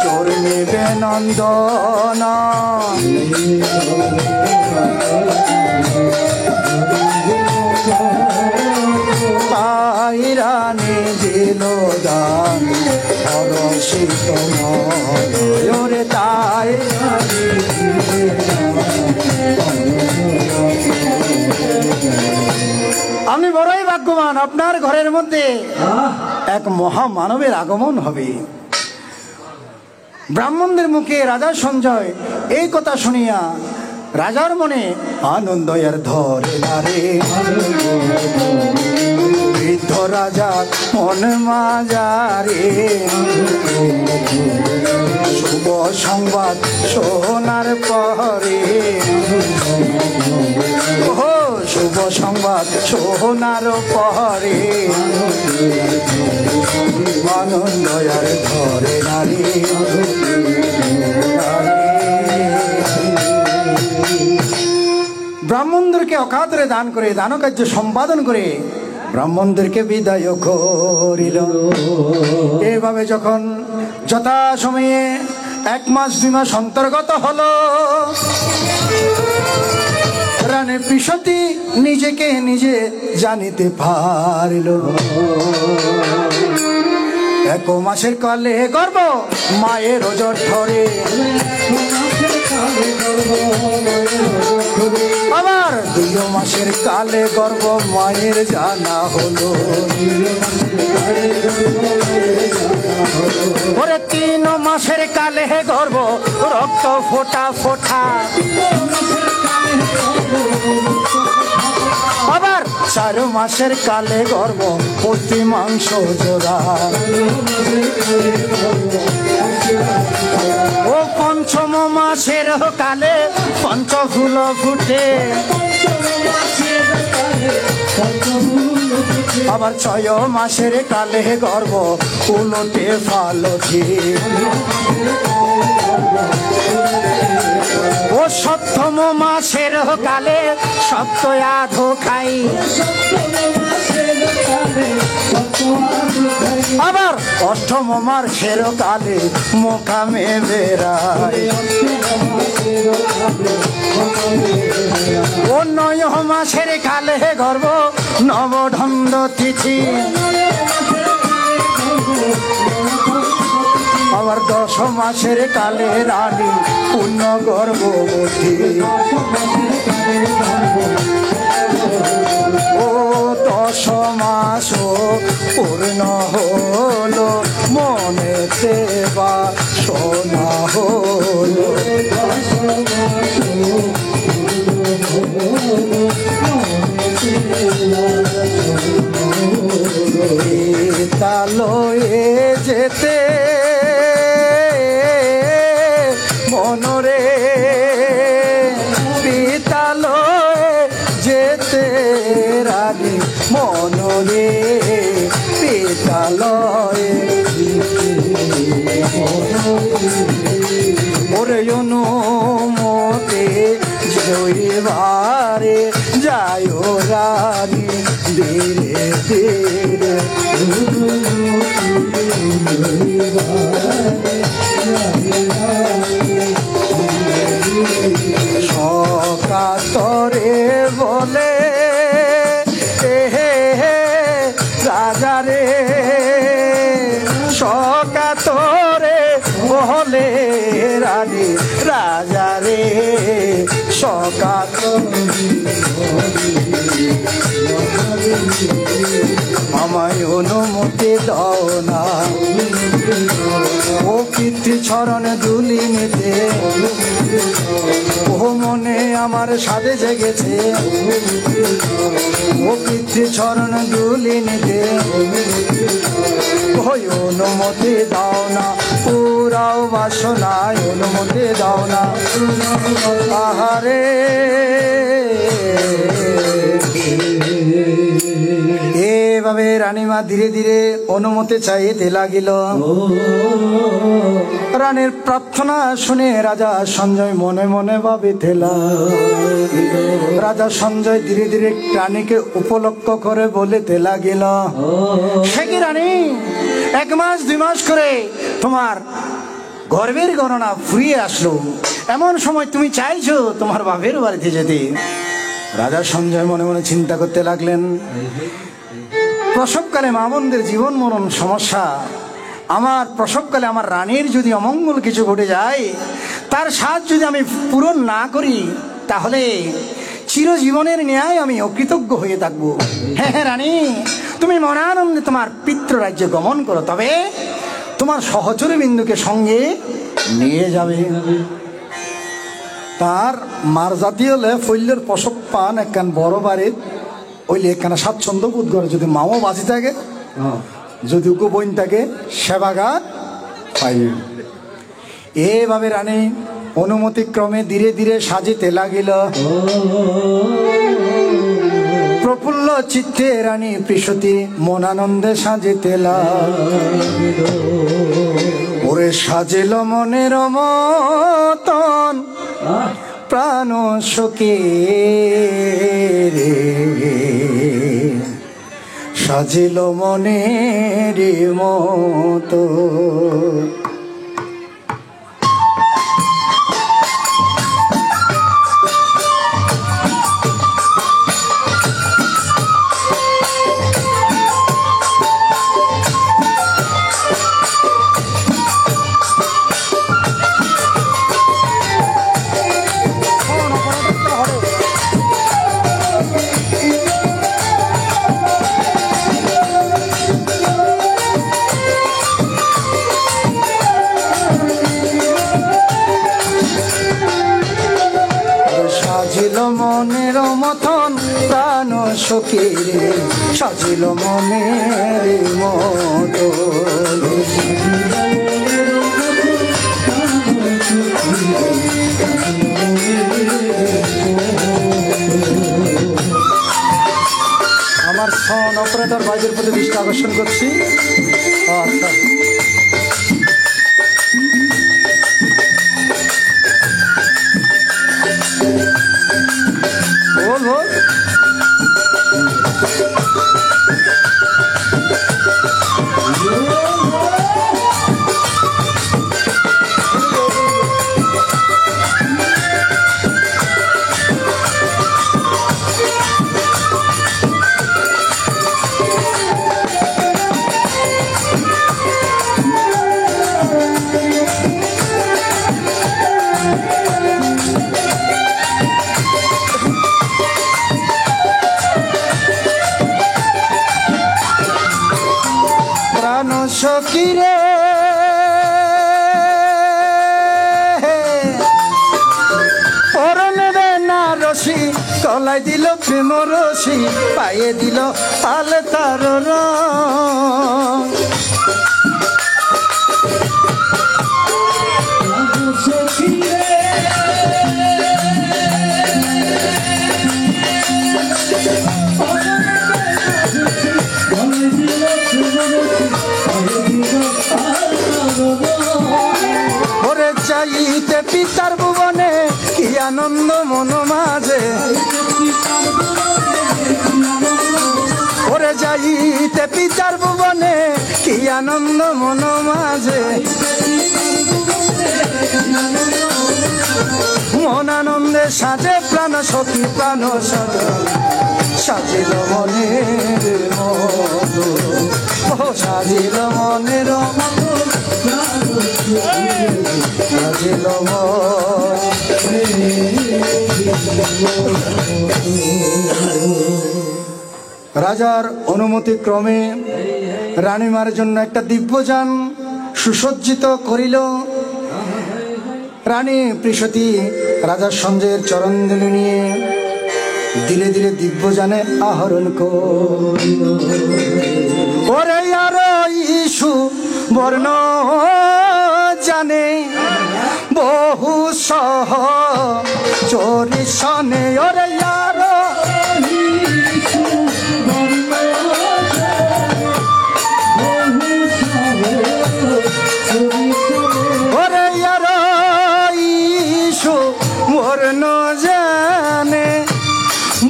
জোর নেবে নন্দনা, তাই রানী দিল দান অরসিত মরে, তাই আমি বড়ই ভাগ্যবান, আপনার ঘরের মধ্যে এক মহামানবের আগমন হবে। ব্রাহ্মণদের মুখে রাজা সঞ্জয় এই কথা শুনিয়া রাজার মনে আনন্দের ধরে নারে, বৃদ্ধ রাজা মন মাজারে, শুভ সংবাদ শোনার পরে, শুভ সংবাদ শোনার পরে আনন্দের ধরে নারী। ব্রাহ্মণদেরকে অকাতরে দান করে দান কার্য সম্পাদন করে ব্রাহ্মণদেরকে বিদায় করিল। এভাবে যখন যথা সময়ে 1 মাস 2 মাস অন্তর্গত হলো, রানী পৃষতী নিজেকে নিজে জানিতে পারিল। 1 মাসের কালে গর্ভ মায়ের ওজর ধরে, আবার 2 মাসের কালে গর্ভ মায়ের জানা হলো, 3 মাসের কালে গর্ভ রক্ত ফোটা ফোটা, আবার 4 মাসের কালে গর্ভ প্রতি মাংস জোড়া, ও 5ম মাসের কালে পঞ্চফুল ফুটে, আবার 6 মাসের কালে গর্ভ উলটে পালটে। ও 7ম মাসের কালে সপ্ত আধো খাই, আবার 8ম মাসের কালে মোকামে বেড়াই। ও 9 মাসের কালে গর্ভ নবঢন্ড তিথি, আবার 10 মাসের কালে রানী পূর্ণ গর্ভবতী। ও 10 মাস পূর্ণ হলো মনেতে বা শোনা হলো। বিদ্যালয়ে যেতে মনরে, বিদ্যালয়ে যেতে রানী মনরে, বিদ্যালয়ে ওরে অনুমতে জয়বারে যায় রানী ধীরে ধীরে। সকাতরে বলে রাজা রে, সকাতরে বলে রানী রাজা রে, সকাতরে আমায় অনুমতি দাও না, ও পিতৃ চরণ ধুলি নিতে। ও মনে আমার সাধে জেগেছে, ও পিতৃ চরণ ধুলি নিতে। ওই অনুমতি দাও না, পুরাও বাসনায় অনুমতি দাও না। আহারে এভাবে রানীমা ধীরে ধীরে অনুমতি চাইতে লাগিল। রানীর প্রার্থনা শুনে রাজা সঞ্জয় মনে মনে ভাবিতে লাগিল। রাজা সঞ্জয় ধীরে ধীরে রানীকে উপলক্ষ করে বলিতে লাগিল, সে কি রানী, 1 মাস 2 মাস করে তোমার গর্বের গণনা ফুরিয়ে আসলো, এমন সময় তুমি চাইছো তোমার বাপের বাড়িতে যেতে। রাজা সঞ্জয় মনে মনে চিন্তা করতে লাগলেন, প্রসবকালে মা বোনদের জীবন মরণ সমস্যা, আমার প্রসবকালে আমার রানীর যদি অমঙ্গল কিছু ঘটে যায়, তার স্বাদ যদি আমি পূরণ না করি, তাহলে চিরজীবনের ন্যায় আমি অকৃতজ্ঞ হয়ে থাকবো। হ্যাঁ হ্যাঁ রানী, তুমি মনানন্দে তোমার পিতৃরাজ্যে গমন করো, তবে তোমার সহচরী বিন্দুকে সঙ্গে নিয়ে যাবে। তার মার জাতীয় ফৈল্যের প্রসব পান একখান বড় বাড়ির ওইলে একখানা স্বাচ্ছন্দ্য বোধ করে, যদি মাও বাঁচি থাকে, যদি উকু বইন থাকে, সেবাগার পাইবে। এভাবে রানী অনুমতিক্রমে ধীরে ধীরে সাজিতে লাগিল। প্রফুল্ল চিত্তে রানী পৃষতি মনানন্দে সাজিতে লাগিল। ওরে সাজিল মনের মতন প্রাণ সখী রে, সাজিল মনের মতো। মনের মতন প্রাণ সখী রে, সাজিল মনের মতো। আমার সন অপারেটর ভাইদের প্রতি দৃষ্টি আকর্ষণ করছি। আচ্ছা, বল বল। সখিরে পরনে না রশি, গলায় দিল প্রেম রশি, পায়ে দিল আলে তার রং। ওরে চাইতে পিতার ভুবনে কি আনন্দ মন মাঝে, ওরে যাইতে পিতার ভুবনে কি আনন্দ মন মাঝে, মন আনন্দে সাজে প্রাণ সখী প্রাণ সাজিল মনের মতো, ও সাজিল মনের সাজিল রাজার অনুমতি ক্রমে রানীমার জন্য একটা দিব্যযান সুসজ্জিত করিল। রানী প্রিয়সতী রাজার সঞ্জয়ের চরণধুলি নিয়ে ধীরে ধীরে দিব্যযানে আহরণ করিল। ওরে আর ইসু বর্ণ জানে বহু সহ চোরি সনে, ওরে আর ওরে আর ইসু বর্ণ জানে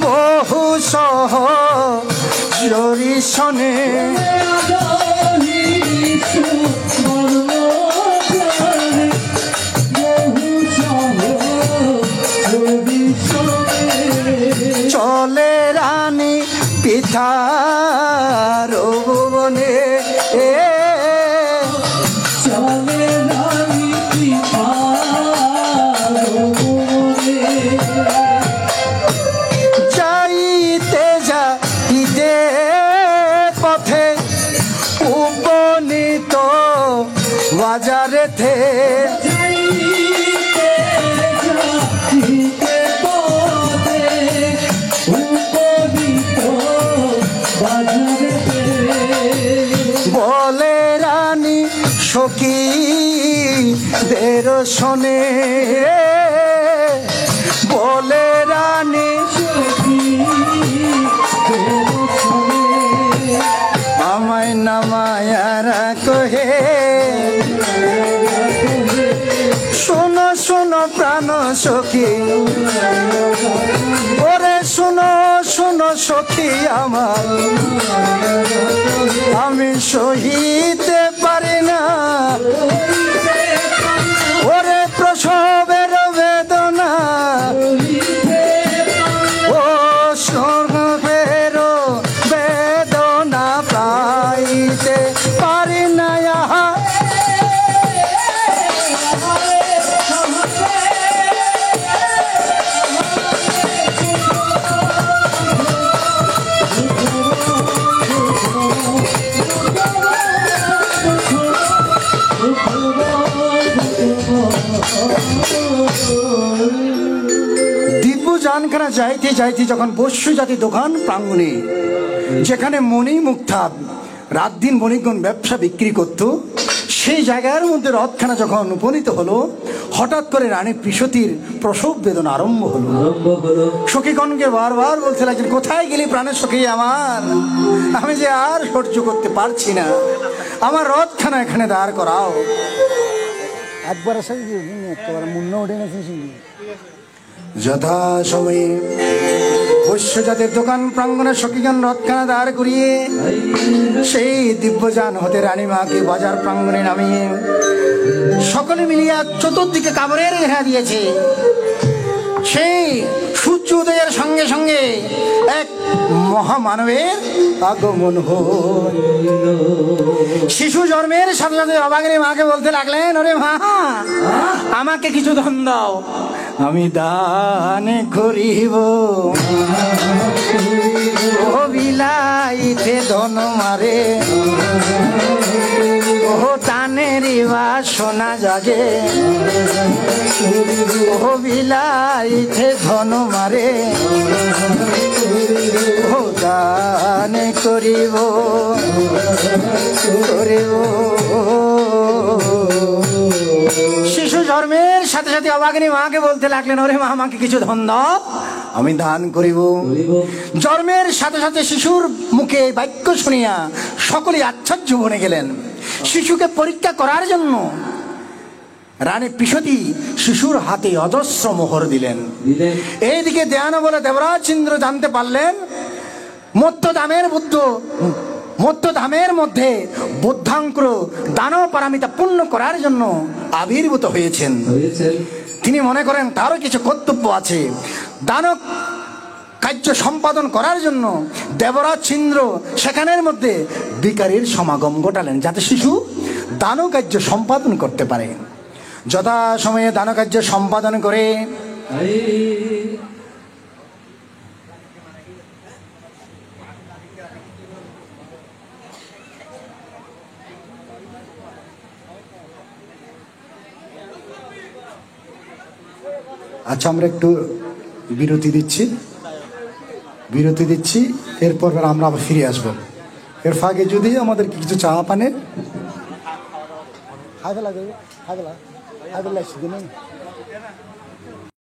বহু সহ চোরি সনে, চলে রানী পিতার ভুবনে, চলে রানী পিতার ভুবনে, যাইতে যাইতে পথে উপনীত বাজারেতে, বলে রানী সখী দের শোনে, বলে রানী আমায় নামায়ারা কহে, শোনো শোনো প্রাণ সখী, ওরে শোনো শোনো সখী আমার, আমি সহিতে পারি না ওরে প্রসবের বেদনা, ও স্বর্গের বেদনা পাইতে পারি না। দিব্যযানখানা যাইতে যাইতে যখন বস্যু জাতি দোকান প্রাঙ্গণে, যেখানে মণি মুক্তা রাত দিন বণিকগণ ব্যবসা বিক্রি করত, সেই জায়গার মধ্যে রথখানা যখন উপনীত হলো, হঠাৎ করে রানী পিসতির প্রসব বেদনা আরম্ভ হলো। সখীগণকে বারবার বলতে লাগলেন, কোথায় গেলি প্রাণের সখী আমার, আমি যে আর সহ্য করতে পারছি না, আমার রথখানা এখানে দাঁড় করাও। একবার মুন্না উঠে গেছে। যথা সময়ে বৈশ্যজাতের দোকান প্রাঙ্গণে সখীগণ রথখানা দাঁড় করিয়ে সেই দিব্যযান হতে রানীমাকে বাজার প্রাঙ্গণে নামিয়ে সকলে মিলিয়া চতুর্দিকে কাপড়ের ঘেরা দিয়েছে। সেই সূর্য উদয়ের সঙ্গে সঙ্গে এক মহামানবের আগমন হল। শিশু জন্মের সাথে সাথে অবাগিনী মাকে বলতে লাগলেন, ওরে মা, আমাকে কিছু ধন দাও, আমি দান করিব। ও বিলাইতে ধন মারে, ও দানের বাসনা জাগে, ও বিলাইতে ধন মারে, ও দান করিব করিব। শিশু জন্মের সাথে সাথে অবাগিনী মাকে বলতে লাগলেন, ওরে মা, আমাকে কিছু ধন দাও, আমি দান করিব। জন্মের সাথে সাথে শিশুর মুখে বাক্য শুনিয়া সকলে আশ্চর্য বনে গেলেন। শিশুকে পরীক্ষা করার জন্য রানী পিসতি শিশুর হাতে অজস্র মোহর দিলেন। এইদিকে দেয়ানো বলে দেবরাজ ইন্দ্র জানতে পারলেন মধ্যধামের মধ্যে বুদ্ধাঙ্কুর দানব পারামিতা পূর্ণ করার জন্য আবির্ভূত হয়েছেন। তিনি মনে করেন তারও কিছু কর্তব্য আছে। দানব কার্য সম্পাদন করার জন্য দেবরাজ ইন্দ্র সেখানের মধ্যে ভিখারীর সমাগম ঘটালেন, যাতে শিশু দান কার্য সম্পাদন করতে পারে। যথা সময়ে দান কার্য সম্পাদন করে আচ্ছা, আমরা একটু বিরতি দিচ্ছি, এরপর আমরা আবার ফিরে আসবো। এর ফাঁকে যদি আমাদের কিছু চা পানে খাই ফেলা